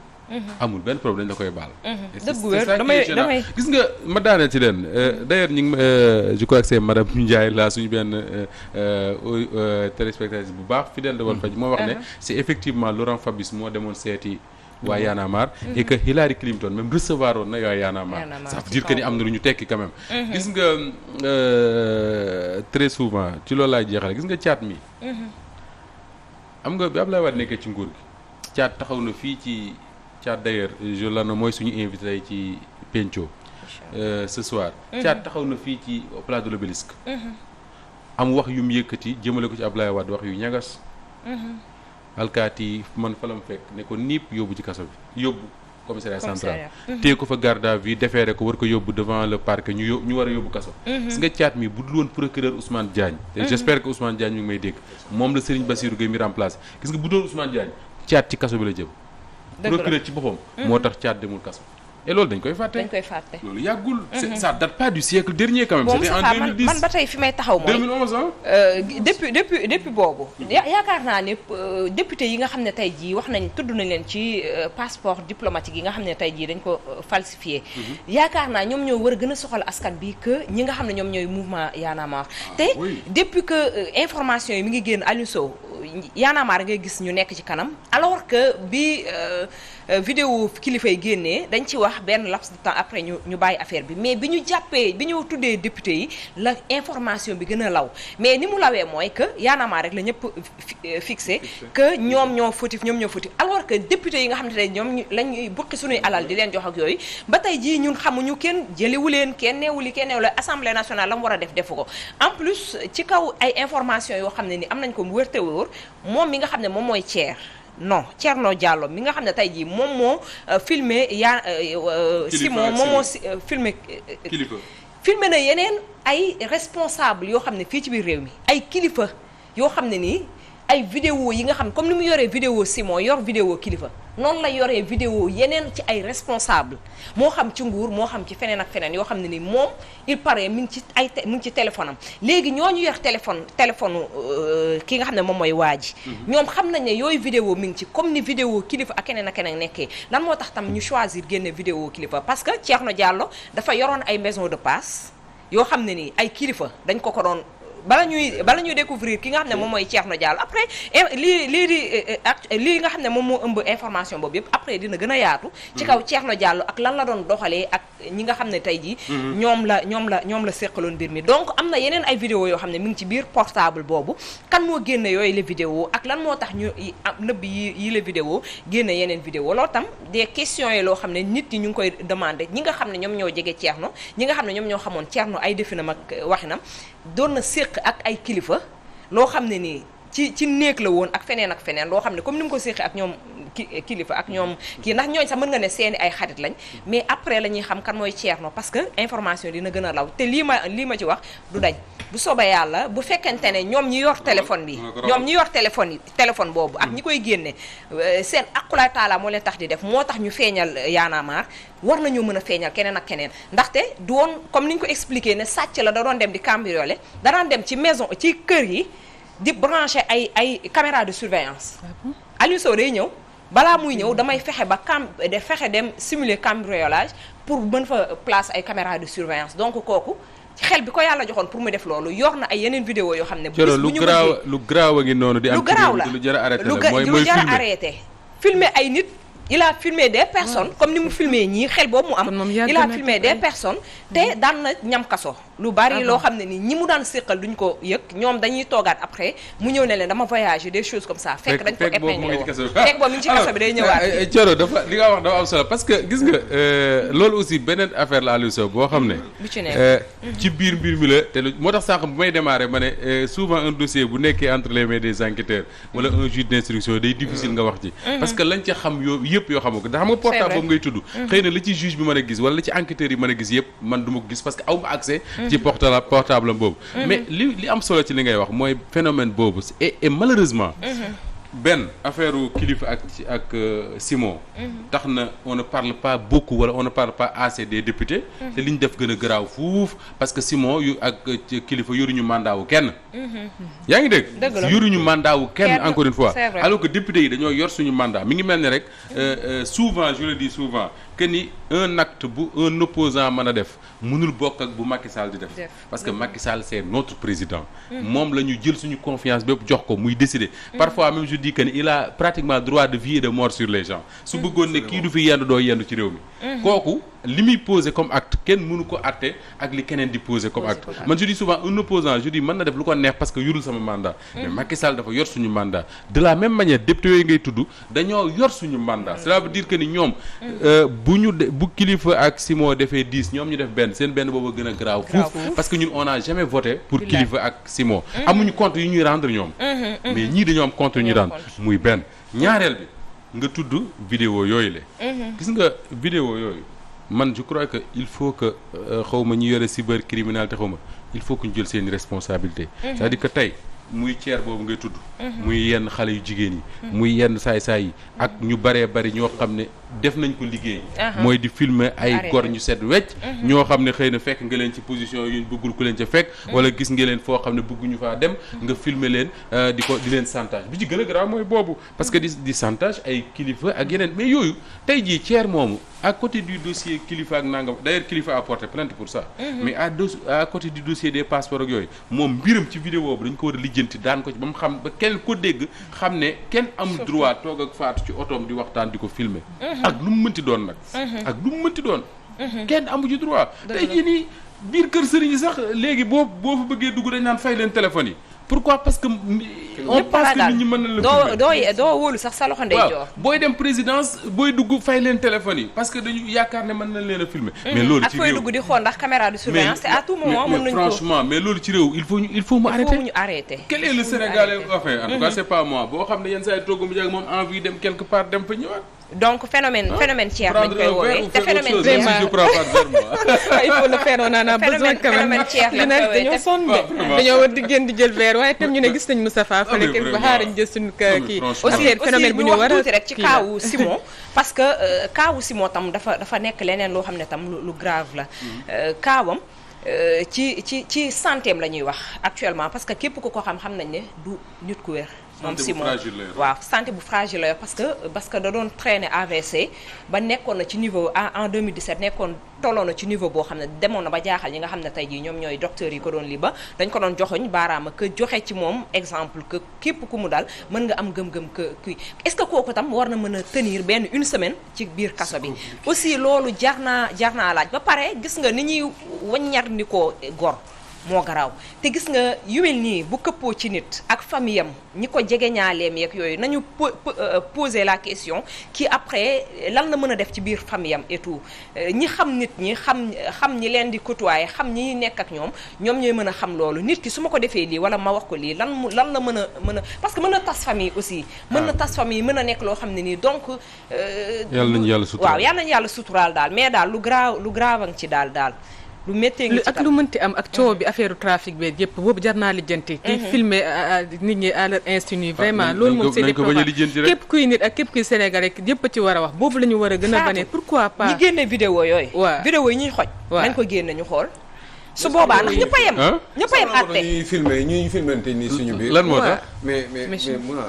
amul benn problème dañ la koy baal dëgg wér damay gis nga ma daaneel ci leen d'ailleurs ñu ngi je crois que c'est madame Ndiaye la suñu benn téléspectatrice bu baax fidèle de Walfadjri moo wax ne c'est effectivement Laurent Fabius moo demoon seeti waa Y'en a marre et que Hillary Clinton même recevoir woon na waa Y'en a marre ça veut dire que ni am na lu ñu tekki quand même gis nga très souvent ci loolu laay jeexale gis nga caat mi am nga bi Abdoulaye Wade nekkee ci nguur gi caat taxaw na fii ci caat d'ailleurs je la na mooy suñu invité ci Penco ce soir caat taxaw na fii ci place de l'Obélisque am wax yu mu yëkkati jëmale ko ci Abdoulaye Wade wax yu ñagas alkaati man fa la mu fekk ne ko niip yóbbu ci kaso bi yóbbu commissariat central téye ko fa garde à vue déféré ko war ko yóbbu devant le parquet ñu war a yóbbu kaso gis nga caat mi bu dul woon procureur Ousmane Diagne te j'espère que Ousmane Diagne mi ngi may dégg moom la Serigne Bassirou Gueye mi remplacé gis nga bu doon Ousmane Diagne caat ci kaso bi la jëm procureur ci boppam moo tax caat demul kaso et loolu dañ koy fàtte loolu yàggul ça date pas du siècle dernier quand même c'était en 2010 man ba tey fi may taxaw mooy 2011 depuis boobu yaakaar naa ne député yi nga xam ne tey jii wax nañ tudd nañ leen ci passeport diplomatique yi nga xam ne tey jii dañ ko falsifié yaakaar naa ñoom ñoo war a gën a soxal askan bi que ñi nga xam ne ñoom ñooy mouvement Y'en a marre te depuis que information yi mi ngi génn Aliou Sow Y'en a marre ngay gis ñu nekk ci kanam alors que bi vidéo kilifa yi génnee dañ ci wax benn laps de temps après ñu bàyyi affaire bi mais bi ñu jàppee bi ñu tuddee député yi la information bi gën a law mais ni mu lawee mooy que Y'en a marre rek la ñëpp fixé que ñoom ñoo fautif alors que député yi nga xam ne tey ñoom lañ bukki suñuy alal di leen jox ak yooyu ba tey jii ñun xamuñu kenn jëliwu leen kenn neewuli assemblée nationale la mu war a defu ko en plus ci kaw ay information yoo xam ne ni am nañ ko mu wërte wóor moom mi nga xam ne moom mooy Thierno Diallo mi nga xam ne tey jii moom moo filmé Simon moom moo filmé na yeneen ay responsable yoo xam ne fii ci biir réew mi ay kilifa yoo xam ne nii ay vidéo yi nga xam comme ni mu yoree vidéo Simon yor vidéo kilifa noonu la yoree vidéo yeneen ci ay responsable moo xam ci nguur moo xam ci feneen ak feneen yoo xam ne ni moom il paraît mi ngi ci téléphone am léegi ñooñu yor téléphone ki nga xam ne moom mooy waa ji ñoom xam nañ ne yooyu vidéo mi ngi ci comme ni vidéo kilifa ak keneen nekkee lan moo tax tam ñu choisir génne vidéo kilifa parce que Thierno Diallo dafa yoroon ay maison de passe yoo xam ne nii ay kilifa dañ ko doon bala ñuy découvrir ki nga xam ne moom mooy Thierno Diallo après lii nga xam ne moom moo ëmb information boobu yëpp après dina gën a yaatu ci kaw Thierno Diallo ak lan la doon doxalee ak ñi nga xam ne tey jii ñoom la séqaloon mbir mi donc am na yeneen ay vidéo yoo xam ne mi ngi ci biir portable boobu kan moo génne yooyu les vidéos ak lan moo tax ñu nëbb yi les vidéos génne yeneen vidéo loolu tam des questions yi loo xam ne nit ñi ñu ngi koy demandé ñi nga xam ne ñoom ñoo jege Thierno ñi nga xam ne ñoom ñoo xamoon Thierno ay definam ak waxinam doon na séq ak ay kilifa loo xam ne nii ci néeg la woon ak feneen loo xam ne comme ni mu ko séqee ak ñoom kilifa ak ñoom kii ndax ñooñ sax mën nga ne seeni ay xarit lañ mais après la ñuy xam kan mooy Thierno parce que information dina gën a law te lii ma ci wax du dañ bu soobee yàlla bu fekkente ne ñoom ñi yor téléphone bi ñoom ñi yor téléphone boobu ak ñi koy génne seen aqulaay taala moo leen tax di def moo tax ñu feeñal Y'en a marre war nañoo mën a feeñal keneen ak keneen ndaxte du woon comme ni ñu ko expliqué ne sàcc la da doon dem di cambrioler da daan dem ci maison ci kër yi di brancher ay caméra de surveillance Aliou Sow day ñëw balaa muy ñëw damay fexe dem simuler cambriolage pour mën fa place ay caméra de surveillance donc kooku xel bi ko yàlla joxoon pour mu def loolu yor na ay yeneen vidéo yoo xam ne lu garaaw a ngi noonu di am lu garaaw la lu jar a arrêté lu jar a arrêté filmer ay nit il a filmé des personnes comme ni mu filmé ñii xel boobu mu am il a filmé des personnes te daan na ñam kaso lu bari loo xam ne ni ñi mu daan séqal duñ ko yëg ñoom dañuy toogaat après mu ñëw ne leen dama voyager des choses comme ça fekk dañ ko épinglé woo fekk boobu mi ngi ci kaso bi day ñëwaat Thioro dafa li nga wax dafa am solo parce que gis nga loolu aussi beneen affaire la Aliou Sow boo xam ne ci biir mbir mi la te moo tax sànq bu may démarrer ma ne souvent un dossier bu nekkee entre les mains des enquêteurs wala un juge d'instruction day difficile nga wax ci parce que lañ ca xam yëpp yoo xam nga da xam nga portable boobu ngay tudd xëy na la ci juge bi mën a gis wala la ci enquêteurs yi mën a gis yëpp man du ma ko gis parce que aw ma accès ci portable am boobu mais li am solo ci li ngay wax mooy phénomène boobu et malheureusement benn affaire kilifa ak Simon tax na on ne parle pas beaucoup wala on ne parle pas assez des députés te li ñu def gën a garaaw fuuf parce que Simon yu ak kilifa yoruñu mandat wu kenn yaa ngi dégg yoruñu mandat wu kenn encore une fois alors que députés yi dañoo yor suñu mandat mi ngi mel ni rek souvent je le dis souvent que ni un acte bu un opposant mën a def mënul bokk ak bu Macky Sall di def parce que Macky Sall c'est notre président moom la ñu jël suñu confiance bépp jox ko muy décider parfois même je dis que ni il a pratiquement droit de vie et de mort sur les gens su bëggoon ne kii du fi yendu doo yendu ci réew mi kooku li muy poser comme acte kenn mënu ko atte ak li keneen di poser comme acte man je dis souvent un opposant je dis mën na def lu ko neex parce que yorul sama mandat mais Macky Sall dafa yor suñu mandat de la même manière député yooyu ngay tudd dañoo yor suñu mandat cela veut dire que ni ñoom bu kilifa ak Simon defee 10 ñoom ñu def benn seen benn boobu gën a garaaw fuuf parce que ñun on n'a jamais voté pour kilifa ak Simon amuñu compte yu ñuy rendre ñoom mais ñii dañoo am compte yu ñuy rendre muy benn ñaareel bi nga tudd vidéo yooyu la gis nga vidéo yooyu man je crois que il faut que xawma ñu yore cybercriminalité xawma il faut que ñu jël seen responsabilité c'est-à-dire que tey muy ceer boobu ngay tudd muy yenn xale yu jigéen yi muy yenn saay-saay yi ak ñu baree bari ñoo xam ne def nañ ko liggéey mooy di filmer ay gor ñu set wecc ñoo xam ne xëy na fekk nga leen ci position yu bëggul ku leen ca fekk wala gis nga leen foo xam ne bëgguñu faa dem nga filmer leen di leen chantage bi ci gën a grave mooy boobu parce que di chantage ay kilifa ak yeneen mais yooyu tey jii ceer moomu à côté du dossier kilifa ak nangam d'ailleurs kilifa a porté plainte pour ça mais à côté du dossier des passeports ak yooyu moom mbiram ci vidéo bi dañ ko war a lijjanti daan ko ci ba mu xam ba kenn ko dégg xam ne kenn amul droit toog ak faatu ci otoom di waxtaan di ko filmer ak lu mu mënti doon nag ak lu mu mënti doon kenn amu ci droit tey jii nii biir kër sëriñ yi sax léegi boo fa bëggee dugg dañ naan fay leen téléphone yi pourquoi parce que on pense que nit ñi mën na la doo wóolu sax sa loxo ndeyjoor booy dem présidence booy dugg fay leen téléphone yi parce que dañu yaakaar ne mën nañ leen a filmer mais loolu ci réew ak fooy dugg di xool ndax caméra de surveillance c'est à tout moment mën nañu ko franchement mais loolu ci réew il faut mu arrêter quel est le Sénégalais enfin en tout cas c'est pas moi boo xam ne yenn saa yi togg mu jag moom envie dem quelque part dem fa ñëwaat donc phénomène Thierno lañ koy woowee te phénomène il faut le faire on en a besoin quand même dañoo sonn de dañoo war di gën di jël verre waaye tam ñu ne gis nañ Moustapha fële kër ba xaarañ jël suñu kii aussi phénomène bu ñu war a tuuti rek ci kaawu Simon parce que kaawu Simon tam dafa nekk leneen loo xam ne tam lu grave la kaawam ci santéem la ñuy wax actuellement parce que képp ku ko xam nañ ne du nit ku wér moom Simon waaw santé bu fragile la yor parce que da doon traîner AVC ba nekkoon na ci niveau en 2017 nekkoon tolloon na ci niveau boo xam ne demoon na ba jaaxal ñi nga xam ne tey jii ñoom ñooy docteurs yi ko doon lii ba dañ ko doon joxoñ baaraama que joxe ci moom exemple que képp ku mu daal mën nga am gëm-gëm que kii est-ce que kooku tam war na mën a tenir benn une semaine ci biir kaso bi aussi loolu jar naa laaj ba pare gis nga ni ñuy waññar ni ko gor moo garaaw te gis nga yu mel nii bu këppoo ci nit ak famille am ñi ko jege ñaaleem yeeg yooyu nañu poser la question kii après lan la mën a def ci biir famille am et tout ñi xam nit ñi xam ñi leen di côtoyer xam ñi nekk ak ñoom ñooy mën a xam loolu nit ki su ma ko defee lii wala ma wax ko lii lan la mën a parce que mën na tas famille aussi mën na tas famille mën a nekk loo xam ne nii donc yàlla nañu yàlla suturaal waaw yàlla nañu yàlla suturaal daal mais daal lu grave ci daal lu méttee ngi ci ak lu mënti am ak coow bi affaire trafic bi yëpp boobu jar naa lijjanti di filmer nit ñi à leur insu vraiment loolu moom c'est des képp kuy nit ak képp kuy sénégalais yëpp ci war a wax boobu la ñu war a gën a bane pourquoi pas ñi génne vidéo yooyu vidéo yi ñuy xoj nañ ko génne ñu xool su boobaa ndax ñëpp a yem àtte ñuy filmante nii suñu biir lan moo tax mais mun a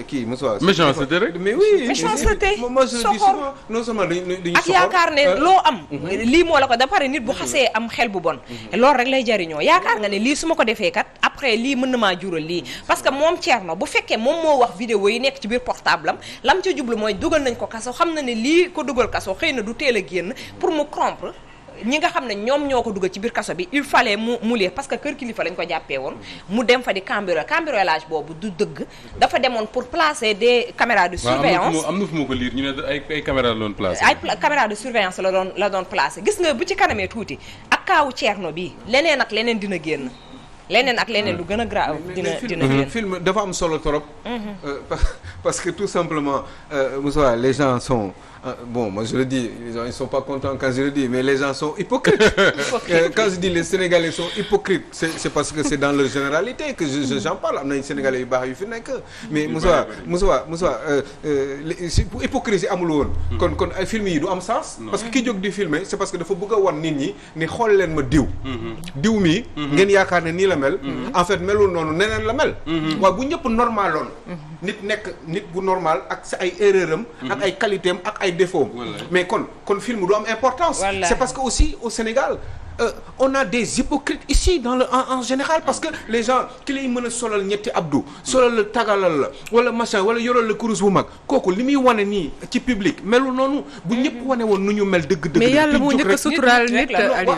kii Moussa méchanceté rek mais oui méchanceté soxor non seulement dañuy ak yaakaar ne loo am lii moo la ko da pare nit bu xasee am xel bu bon loolu rek lay jariñoo yaakaar nga ne lii su ma ko defee kat après lii mën na maa jural lii parce que moom Thierno bu fekkee moom moo wax vidéo yi nekk ci biir portable am lam ca jublu mooy dugal nañ ko kaso xam na ne lii ko dugal kaso xëy na du teel a génn pour mu corrompre ñi nga xam ne ñoom ñoo ko dugal ci biir kaso bi il fallait mu lire parce que kër kilifa lañ ko jàppee woon mu dem fa di cambriolage boobu du dëgg dafa demoon pour placer des caméras de surveillance am na fu ma ko lire ñu ne ay caméras la doon placer ay caméras de surveillance la doon placer gis nga bu ci kanamee tuuti ak kaawu Thierno bi leneen ak leneen dina génn leneen ak leneen lu gën a grave dina génn film dafa am solo trop parce que tout simplement Moussa les gens sont bon moi je le dis les gens ils sont pas contents quand je le dis mais les gens sont hypocrites quand je dis les Sénégalais sont hypocrites c'est parce que c'est dans leur généralité que j'en parle am nañ Sénégalais yu baax yu fi nekk mais Moussa hypocrisie amul woon kon ay film yi du am sens parce que ki jóg di filmer c'est parce que dafa bëgg a wan nit ñi ni xool leen ma diw mi ngeen yaakaar ne nii la mel en fait melul noonu neneen la mel waaye bu ñëpp normaloon nit bu normal ak sa ay erreur am ak ay qualité am ak ay défaut mais kon film du am importance c'est parce que aussi au Sénégal on a des hypocrites ici en général parce que les gens ki lay mën a solal ñetti abdou solal la tagalal la wala machin wala yoral la kurus bu mag kooku li muy wane nii ci public melu noonu bu ñëpp wane woon nu ñu mel dëgg mais yàlla moo njëkk a suturaal nit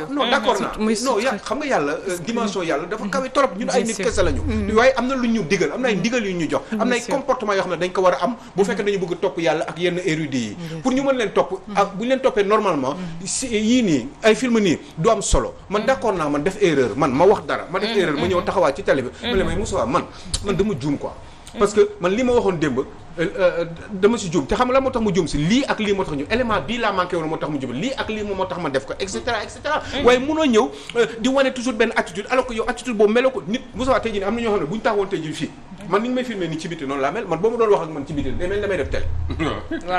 non d'accord naa non xam nga yàlla dimension yàlla dafa kawe trop ñun ay nit kese lañu waaye am na lu ñu digal am na ay ndigal yu ñu jox am na ay comportement yoo xam ne dañ ko war a am bu fekkee dañu bëgg topp yàlla ak yenn érudits yi pour ñu mën leen topp ak bu ñu leen toppee normalement yii nii ay film nii du am solo man d'accord naa man def erreur man ma wax dara ma def erreur ma ñëw taxawaat ci télé bi ma ne may Moussa man dama juum quoi parce que man li ma waxoon démb dama si juum te xam nga la moo tax mu juum si lii ak lii moo tax ñu élément bii laa manqué woon moo tax mu juum lii ak lii moo tax ma def ko et cetera waaye munoo ñëw di wane toujours benn attitude alors que yow attitude boobu meloo ko nit Moussa tey jii am na ñoo xam ne bu ñu taxawoon tey jii fii man ni ñu may filmé nii ci biti noonu laa mel man boo ma doon wax ak man ci biti day mel damay def télé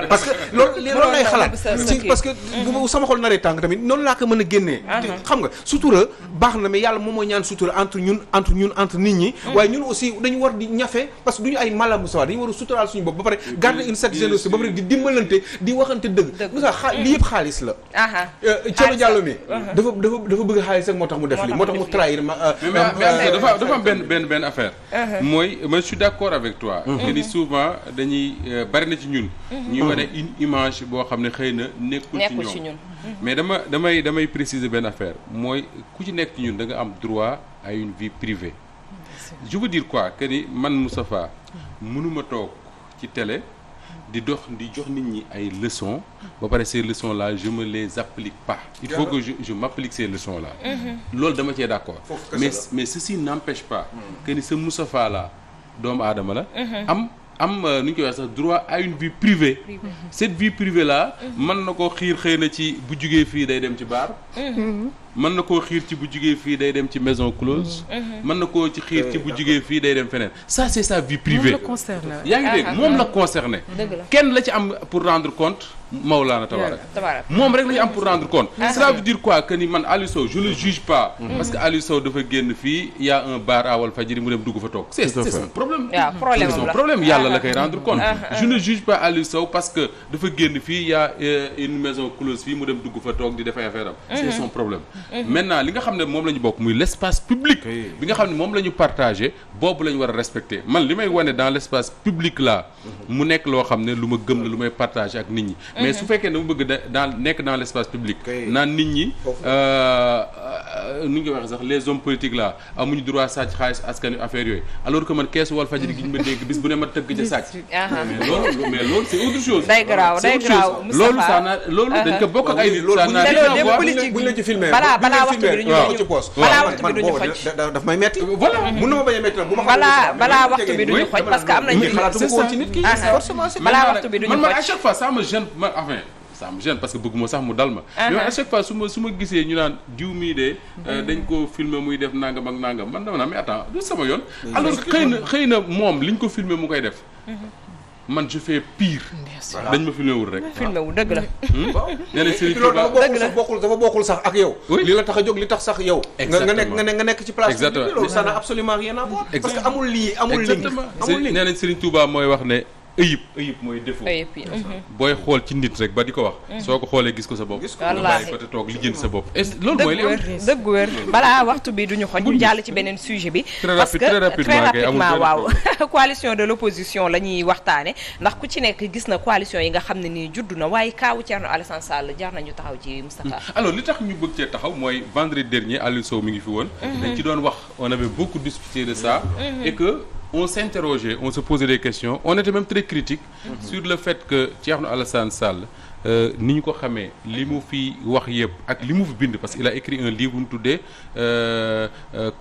parce que loolu lay xalaat parce que bu sama xol naree tàng tamit noonu laa ko mën a génnee xam nga sutura baax na mais yàlla moom mooy ñaan sutura entre nit ñi waaye ñun aussi dañu war di ñafe parce que duñu ay mala Moussa dañu war a suturaal suñu bopp ba pare garder une certaine générosité ba pare di dimbalante di waxante dëgg Moussa li yëpp xaalis la Thierno Diallo mi dafa bëgg xaalis rek moo tax mu def li moo tax mu trahir dafa am benn affaire mooy je suis d'accord avec toi que ni souvent dañuy bari na ci ñun ñuy wane une image boo xam ne xëy na nekkul ci ñoom mais damay préciser benn affaire mooy ku ci nekk ci ñun da nga am droit à une vie privée je veux dire quoi que ni man Moustapha mënuma toog ci télé di jox nit ñi ay leçons ba pare ces leçons là je me les applique pas il faut que je m'applique ces leçons là loolu dama cee d'accord mais ceci n'empêche pas que ni ce Moustapha là doomu aadama la am nu ñu koy wax sax droit à une vie privée cette vie privée là mën na ko xiir xëy na ci bu jugee fii day dem ci baar mën na koo xiir ci bu jugee fii day dem ci maison close. mën na koo ci xiir ci bu jugee fii day dem feneen ça c'est sa vie privée. moom la concerné. yaa ngi dégg moom la concerné. kenn la ci am pour rendre compte Maulana Tabarak moom rek la ci am pour rendre compte. cela veut dire quoi que ni man Aliou Sow je le juge pas. parce que Aliou Sow dafa génn fii y a un bar à Walfadjri mu dem dugg fa toog. c'est son problème. problème yàlla la koy rendre compte. je ne juge pas Aliou Sow parce que dafa génn fii y a une maison close fii mu dem dugg fa toog di def affaire am. c'est son problème. maintenant li nga xam ne moom la ñu bokk muy l'espace public. bi nga xam ne moom la ñu partagé boobu la ñu war a respecter man li may wane dans l'espace public là. mu nekk loo xam ne lu ma gëm la lu may partagé ak nit ñi. mais su fekkee ne mu bëgg nekk dans l'espace public. naan nit ñi nu ñu koy waxee sax les hommes politiques là amuñu droit sàcc xaalis askan wi affaire yooyu alors que man keesu Walfadjri gi ñu ma dégg bis bu ne ma tëgg ca sàcc. mais loolu c'est autre chose. day garaaw loolu loolu dañ ko bokk ak ay nit. ça n'a rien à voir buñ la ci filmé balaa waxtu bi duñu xoj balaa waxtu bi duñu xoj. daf may metti. voilà mun na ma bañ a metti nag bu ma balaa waxtu bi duñu xoj parce que am nañu xalaatuma ko ci nit ki forcément balaa waxtu bi duñu xoj man à chaque fois ça me gêne enfin ça me gêne parce que bëgguma sax mu dal ma. mais à chaque fois su ma gisee ñu naan diw mii de dañ ko filmer muy def nangam ak nangam man dama naa mais attends du sama yoon. alors xëy na moom liñ ko filmer mu koy def. man je fais pire. dañ ma filmé wul rek. filmé wul dëgg la. nee na Serigne Touba dafa bokkul sax ak yow. li la tax a jóg li tax sax yow. nga nekk ci place. exactement bi loolu ça n'a absolument rien à voir. parce que amul lii amul link. amul link nee nañ Serigne Touba mooy wax ne. ayib mooy défaut. booy xool ci nit rek ba di ko wax. soo ko xoolee gis ko sa bopp. wallaahi nga bàyyi ko te toog lijjanti sa bopp. loolu mooy li am dëgg wér balaa waxtu bi duñu xoj ñu jàll ci beneen sujet bi. parce que très rapidement waaw. coalition de l'opposition la ñuy waxtaane ndax ku ci nekk gis na coalition yi nga xam ne nii juddu na waaye kaawu Thierno Alassane Sall jar nañu taxaw ci Moustapha. alors li tax ñu bëgg cee taxaw mooy vendredi dernier Aliou Sow mi ngi fi woon. dañ ci doon wax on avait beaucoup discuté de ça. et que on s'interrogeait, on se posait des questions, on était même très critique sur le fait que Thierno Alassane Sall ni ñu ko xamee li mu fi wax yëpp ak li mu fi bind parce qu'il a écrit un livre bu ñu tuddee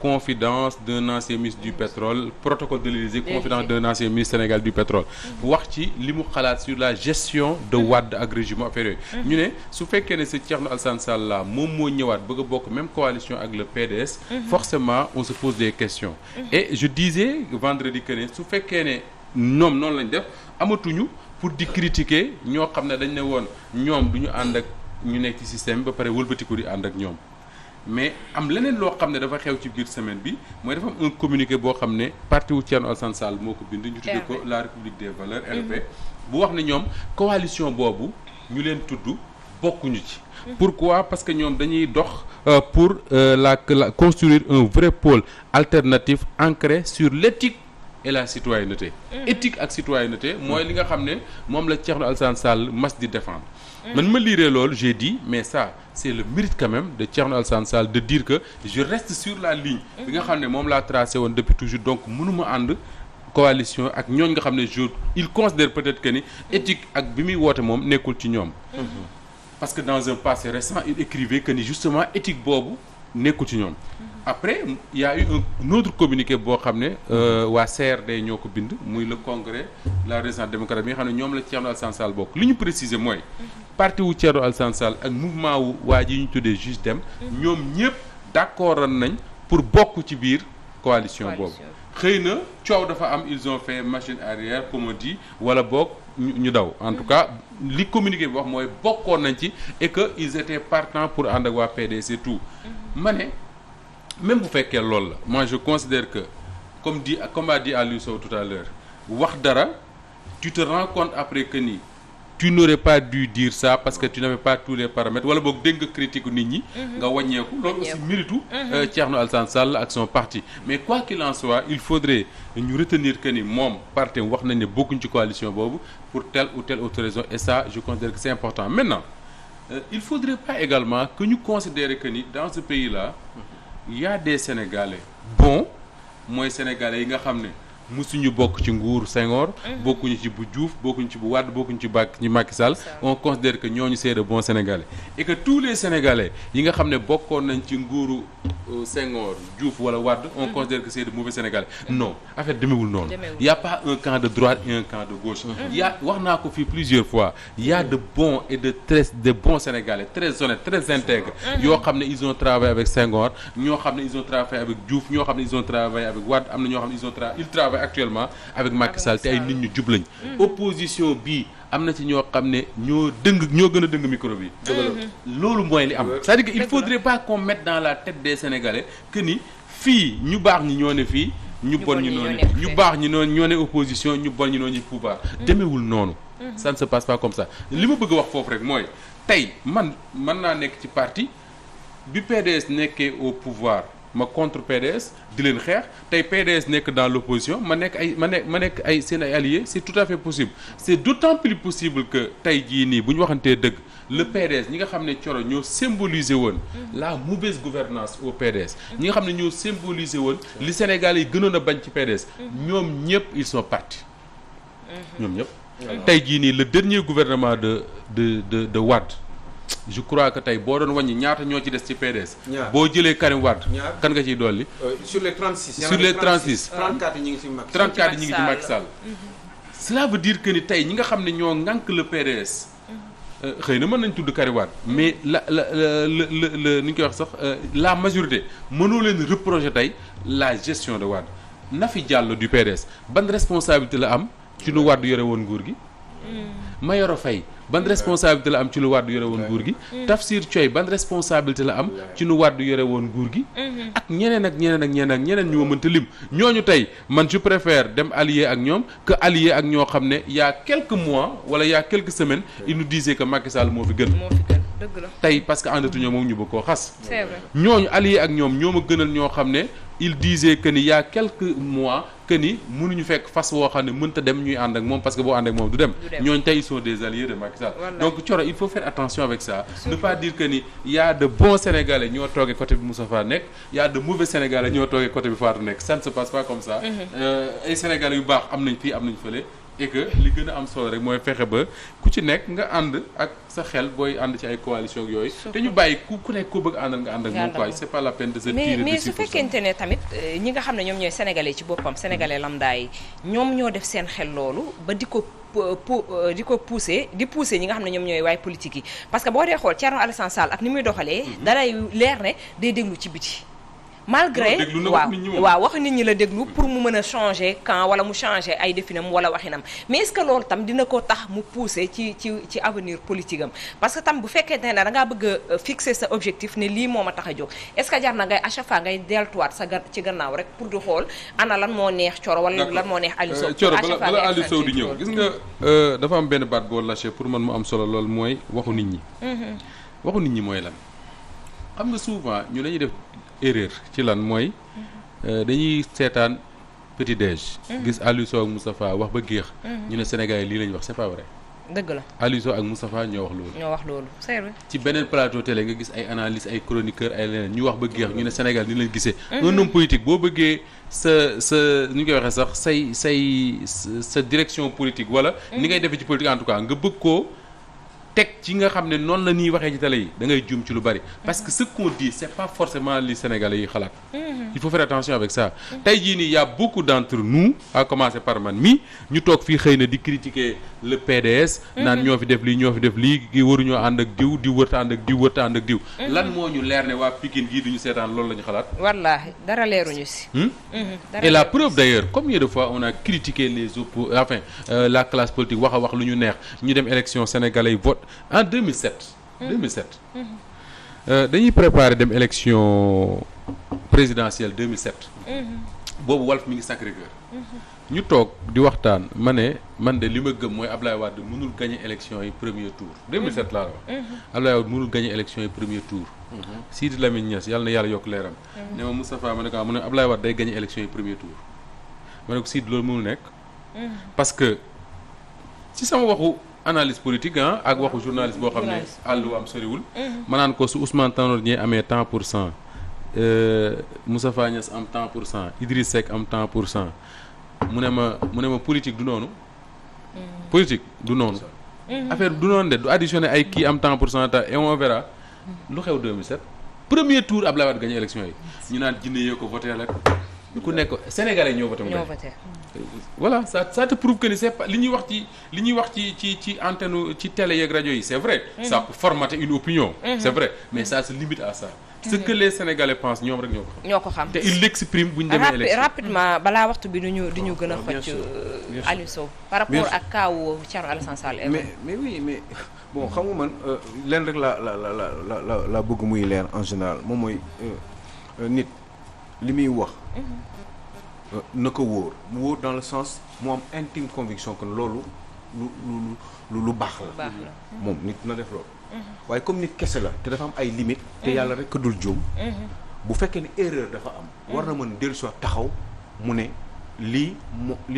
confidence d'un ancien ministre du pétrole protocole de l'Élysée confidence d'un ancien ministre sénégalais du pétrole wax ci li mu xalaat sur la gestion de Wade ak régime affaire yooyu ñu ne su fekkee ne c'est Thierno Alassane Sall la moom moo ñëwaat bëgg a bokk même coalition ak le PDS forcément on se pose des questions et je disais vendredi que ne su fekkee ne ñoom noonu lañ def amatuñu pour di critiquer ñoo xam ne dañ ne woon ñoom du ñu ànd ak ñu nekk ci système ba pare wëlbatiku di ànd ak ñoom mais am leneen loo xam ne dafa xew ci biir semaine bi mooy dafa am un communiqué boo xam ne parti wu Thierno Alassane Sall moo ko bind ñu tuddee ko la République des Valeurs LP bu wax ne ñoom coalition boobu ñu leen tudd bokkuñu ci pourquoi parce que ñoom dañuy dox pour la construire un vrai pôle alternatif ancré sur l'éthique et la citoyenneté éthique ak citoyenneté mooy li nga xam ne moom la Thierno Alassane Sall mas di défendre man ma liiree loolu j'ai dit mais ça c'est le mérite quand même de Thierno Alassane Sall de dire que je reste sur la ligne bi nga xam ne moom laa tracé woon depuis toujours donc mënuma ànd coalition ak ñooñ nga xam ne il considère peut-être que ni éthique ak bi muy woote moom nekkul ci ñoom parce que dans un passé récent il écrivait que ni justement éthique boobu nekkul ci ñoom après il y a eu un autre communiqué boo xam ne waa CRD ñoo ko bind muy le congrès la Résistance démocratique bi nga xam ne ñoom la Thierno Alassane Sall bokk li ñu préciser mooy parti wu Thierno Alassane Sall ak mouvement wu waa ji ñu tuddee Juge Dem ñoom ñëpp d'accord nañ pour bokk ci biir coalition boobu xëy na coow dafa am ils ont fait machine arrière comme on dit wala boog ñu daw en tout cas li communiqué bi wax mooy bokkoon nañ ci et que ils étaient partants pour ànd ak waa PDS et tout ma ne même bu fekkee loolu la moi je considère que comme a dit Aliou Sow tout à l'heure wax dara tu te rends compte après que ni tu n'aurais pas dû dire ça parce que tu n'avais pas tous les paramètres wala boog dégg nga critique nit ñi nga wàññeeku loolu aussi méritu Thierno Alassane Sall ak son parti mais quoi qu'il en soit il faudrait ñu retenir que ni moom parti wax nañ ne bokkuñ ci coalition boobu pour telle ou telle autre raison et ça je considère que c'est important maintenant il faudrait pas également que ñu considérer que ni dans ce pays là il y a des Sénégalais bons mooy Sénégalais yi nga xam ne musuñu bokk ci nguur Senghor. bokkuñu ci bu Diouf bokkuñu ci bu Wade bokkuñu ci Macky Sall. on considère que ñooñu c'est de bons Sénégalais et que tous les Sénégalais yi nga xam ne bokkoon nañ ci nguuru Senghor Diouf wala Wade on considère que c'est de mauvais Sénégalais. non affaire demeewul noonu. y a pas un camp de droite et un camp de gauche. y a wax naa ko fii plusieurs fois y a de bons et de bons Sénégalais très honnêtes très intègres. yoo xam ne ils ont travaillé avec Senghor ñoo xam ne ils ont travaillé avec Diouf ñoo xam ne ils ont travaillé avec Wade am na ñoo xam ne ils travaillent actuellement avec Macky Sall te ay nit ñu jub lañ. opposition bii am na ci ñoo xam ne ñoo gën a dëng micro bi. loolu mooy li am. c'est-à-dire que il faudrait pas qu'on mette dans la tête des Sénégalais que ni fii ñu baax ñi ñoo ne fii. ñu bon ñi noonu ñu baax ñi noonu ñoo ne opposition ñu bon ñi noonu ñu pouvoir. demeewul noonu. ça ne se passe pas comme ça li ma bëgg a wax foofu rek mooy tey mën naa nekk ci parti bi PDS nekkee au pouvoir. ma contre PDS di leen xeex tey PDS nekk dans l'opposition ma nekk ay seen ay alliés c'est tout à fait possible c'est d'autant plus possible que tey jii nii bu ñu waxantee dëgg le PDS ñi nga xam ne Thioro ñoo symboliser woon la mauvaise gouvernance au PDS ñi nga xam ne ñoo symboliser woon li Sénégalais yi gënoon a bañ ci PDS ñoom ñëpp ils sont partis ñoom ñëpp tey jii nii le dernier gouvernement de Wade je crois que tey boo doon wàññi ñaata ñoo ci des ci PDS. boo jëlee Karim Wade. kan nga ciy dolli. sur les 36. sur les 36 34 yi ñu ngi ci Macky. 34 yi ñu ngi ci Macky Sall. cela veut dire que ni tey ñi nga xam ne ñoo ŋànk le PDS. xëy na mën nañ tudd Karim Wade mais ni ñu koy wax sax la majorité mënoo leen reprocher tey la gestion de Wade Nafi Diallo du PDS ban responsabilité la am ci nu Wade yore woon nguur gi. Mayoro Faye ban responsabilité la am ci lu Wade yore woon nguur gi. Tafsir Thioye ban responsabilité la am ci nu Wade yore woon nguur gi. ak ñeneen ñu ma mënta lim ñooñu tey man je préfère dem allier ak ñoom que allier ak ñoo xam ne y a quelques mois wala y a quelques semaines ils nous disaient que Macky Sall moo fi gën. dëgg la tey parce que àndatuñoo moom ñu bëgg koo xas. c'est vrai ñooñu allier ak ñoom ñoo ma gënal ñoo xam ne il disait que ni y a quelques mois que ni mënuñu fekk fas woo xam ne mënta dem ñuy ànd ak moom parce que boo ànd ak moom du dem. ñooñu tey ils sont des alliés de Macky Sall. donc Thioro il faut faire attention avec ça. ne pas dire que ni y a de bons Sénégalais ñoo toogee côté bi Moustapha nekk y a de mauvais Sénégalais ñoo toogee côté bi Fatou nekk ça ne se passe pas comme ça. ay Sénégalais yu baax am nañ fii am nañ fële. et que li gën a am solo rek mooy fexe ba ku ci nekk nga ànd ak sa xel booy ànd ci ay coalition ak yooyu. te ñu bàyyi ku nekk koo bëgg àndal nga ànd ak moom quoi c'est pas la peine de se tirer mais su fekkente ne tamit ñi nga xam ne ñoom ñooy sénégalais ci boppam sénégalais lambda yi ñoom ñoo def seen xel loolu ba di ko pousser ñi nga xam ne ñoom ñooy waay politique yi parce que boo dee xool Thierno Alassane Sall ak ni muy doxalee. dalay leer ne day déglu ci biti. malgré waaw wax nit ñi la déglu pour mu mën a changer camp wala mu changer ay définam wala waxinam mais est-ce que loolu tam dina ko tax mu pousser ci avenir politique am parce que tam bu fekkee ne da ngaa bëgg a fixer sa objectif ne lii moo ma tax a jóg est-ce que jar na ngay à chaque fois ngay deltuwaat ci gannaaw rek pour di xool ana lan moo neex Thioro wala lan moo neex Aliou Sow. Thioro bala Aliou Sow di ñëw gis nga dafa am benn baat boo lâché pour man mu am solo loolu mooy waxu nit ñi. waxu nit ñi mooy lan xam nga souvent ñu dañuy def erreur ci lan mooy dañuy seetaan petit déj gis Aliou Sow ak Moustapha wax ba géex ñu ne Sénégal yi lii lañu wax c'est pas vrai. dëgg la Aliou Sow ak Moustapha ñoo wax loolu c'est vrai. ci beneen plateau télé nga gis ay analystes ay chroniqueurs ay leneen ñu wax ba géex ñu ne Sénégal ni lañ gisee. un homme politique boo bëggee sa ñu koy waxee sax sa direction politique wala ni ngay defee ci politique en tout cas nga bëgg koo teg ci nga xam ne noonu la ñuy waxee ci télé yi da ngay juum ci lu bari parce que ce qu'on dit c'est pas forcément li Sénégalais yi xalaat. il faut faire attention avec ça. tey jii nii y a beaucoup d'entre nous à commencer par man mi ñu toog fii xëy na di critiquer le PDS. naan ñoo fi def lii ki waruñoo ànd ak diw di wërta ànd ak diw. lan moo ñu leer ne waa Pikine gii duñu seetaan loolu la ñu xalaat. wallaahi dara leeruñu si. et la preuve d'ailleurs combien de fois on a critiqué la classe politique wax a wax lu ñu neex ñu dem élection sénégalais yi vote en 2007. dañuy préparer dem élection présidentielle 2007. boobu Walf mi ngi Sacré-Cœur. ñu toog di waxtaan ma ne man de li ma gëm mooy Ablaye Wade mënul gagner élection yi premier tour 2007 laa la wax. Ablaye Wade mënul gagner élection yi premier tour. Sidi Lamine Niass yàlla na yàlla yokk leeram. ne ma Moustapha ma ne ko mu ne Ablaye Wade day gagner élection yi premier tour. ma ne ko Sidi loolu mënul nekk. parce que ci sama waxu analyse politique ak waxu journaliste boo xam ne àllu am soriwul. ma naan ko su Ousmane Tanor Dieng amee tant pour cent Moustapha Niasse am tant pour cent Idriss Seck am tant pour cent mu ne ma politique du noonu. politique du noonu. affaire du noonu de du additionner ay kii am tant pourcentage et on verra lu xew 2007 premier tour Abdoulaye Wade gagné élection yi ñu naan jinne yee ko voté rek ku nekk Sénégalais ñoo voté. voilà ça te prouve que ni c'est pas li ñuy wax ci antenne ci télé yeeg rajo yi c'est vrai. ça peut formater une opinion. c'est vrai mais ça se limite à ça. ce que les Sénégalais pensent ñoom rek ñoo ko xam. te il l'exprime bu ñu demee élection rapidement balaa waxtu bi di ñu gën a xëcc Aliou Sow par rapport ak kaawu Thierno Alassane Sall. mais oui mais bon xam nga man leen rek la bëgg muy leer en général moom mooy nit li muy wax. na ko wóor mu wóor dans le sens mu am intime conviction que loolu lu baax la. moom nit na def loolu. waaye comme nit kese la te dafa am ay limites. te yàlla rek ko dul juum. bu fekkee ne erreur dafa am. war na mën dellusiwaat taxaw mu ne lii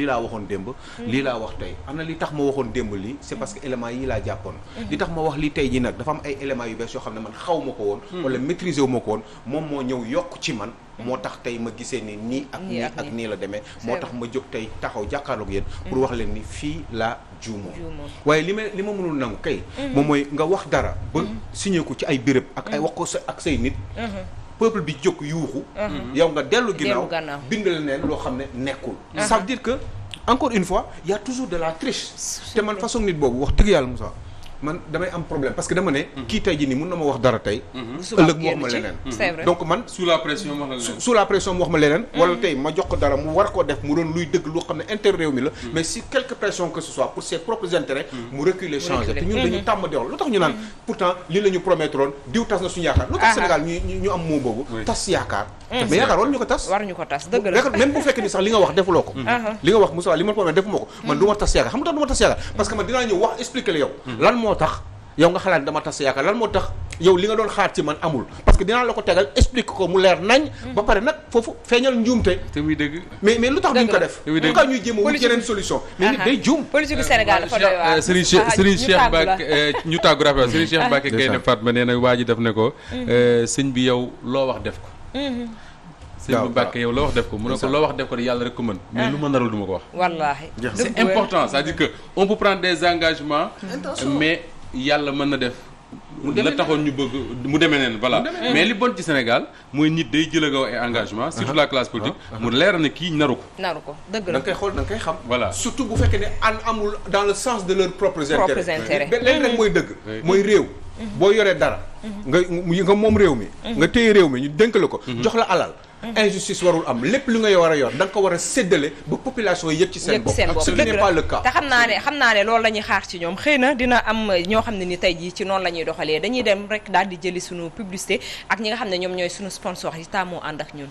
laa waxoon démb. lii laa wax tey am na li tax ma waxoon démb lii c'est parce que éléments yi laa jàppoon. li tax ma wax lii tey ji nag dafa am ay éléments yu bees yoo xam ne man xaw ma ko woon. wala maîtriser wu ma ko woon moom moo ñëw yokk ci man. moo tax tey ma gisee ni nii ak nii la demee. moo tax ma jóg tey taxaw jàkkaarloog yéen. pour wax leen ni fii laa juumoo. waaye li ma mënul nangu kay. moom mooy nga wax dara ba signé ko ci ay béréb ak ay wax ko ak say nit. peuple bi jóg yuuxu. yow nga dellu ginnaaw bind leneen loo xam ne nekkul. ça veut dire que encore une fois il y a toujours de la triche. te man façon nit boobu wax dëgg yàlla Moussa man damay am problème parce que dama ne. kii tey jii nii mun na ma wax dara tey. ëllëg mu wax ma leneen. c'est vrai donc man. sous la pression mu wax la leneen. sous la pression mu wax ma leneen. wala tey ma jox ko dara mu war koo def mu doon luy dëgg loo xam ne intérêt réew mi la. mais si quelque pression que ce soit pour ses propres intérêts. mu reculer changer te ñun dañu tàmm di wax lu tax ñu naan pourtant lii la ñu promettroon diw tas na suñu yaakaar. lu tax Sénégal ñu am moo boobu. tas yaakaar. mais yaakaar waruñu ko tas. waruñu ko tas dëgg la même bu fekkee ni sax li nga wax defuloo ko. li nga wax Moussa li ma promet defuma ko. man du ma tas yaakaar xam nga tax du ma tas yaakaar parce que man dinaa ñëw wax expliquer la yow lan moo tax yow nga xalaat dama tas sa yaakaar lan moo tax yow li nga doon xaar ci man amul parce que dinaa la ko tegal explique ko mu leer nañ. ba pare nag foofu feeñal njuumte. te muy dëgg. mais lu tax duñ ko def. te muy dëgg lu tax ñuy jéem a wut yeneen solution. mais nit day juum. politique Sénégal dafa doy waar. Serigne Cheikh Mbacke ñu tàggu rafet Serigne Cheikh Mbacke Gaynde Fatma nee na waa ji def ne ko sëñ bi yow loo wax def ko. sëñ bi Mbacke yow loo wax def ko mu ne ko loo wax def ko de yàlla rek ko mën. mais lu ma narul du ma ko wax. wallaahi. c'est important c'est-à-dire que on peut prendre des engagements. mais yàlla mën na def. la taxoon ñu bëgg mu demee neen voilà mais li bon ci Sénégal mooy nit day jël nga ay engagement surtout la classe politique mu leer na kii naru ko dëgg la da nga koy xool da nga koy xam voilà surtout bu fekkee ne amul dans le sens de leurs propres intérêts leen rek mooy dëgg mooy réew boo yoree dara nga moom réew mi nga téye réew mi ñu dénk la ko jox la alal injustice warul am lépp lu nga war a yor da nga ko war a séddale ba population yi yëpp ci seen bopp ce n'est pas le cas te xam naa ne loolu la ñuy xaar ci ñoom xëy na dina am ñoo xam ne ni tey jii ci noonu la ñuy doxalee dañuy dem rek daal di jëli suñu publicité ak ñi nga xam ne ñoom ñooy suñu sponsor yi taamoo ànd ak ñun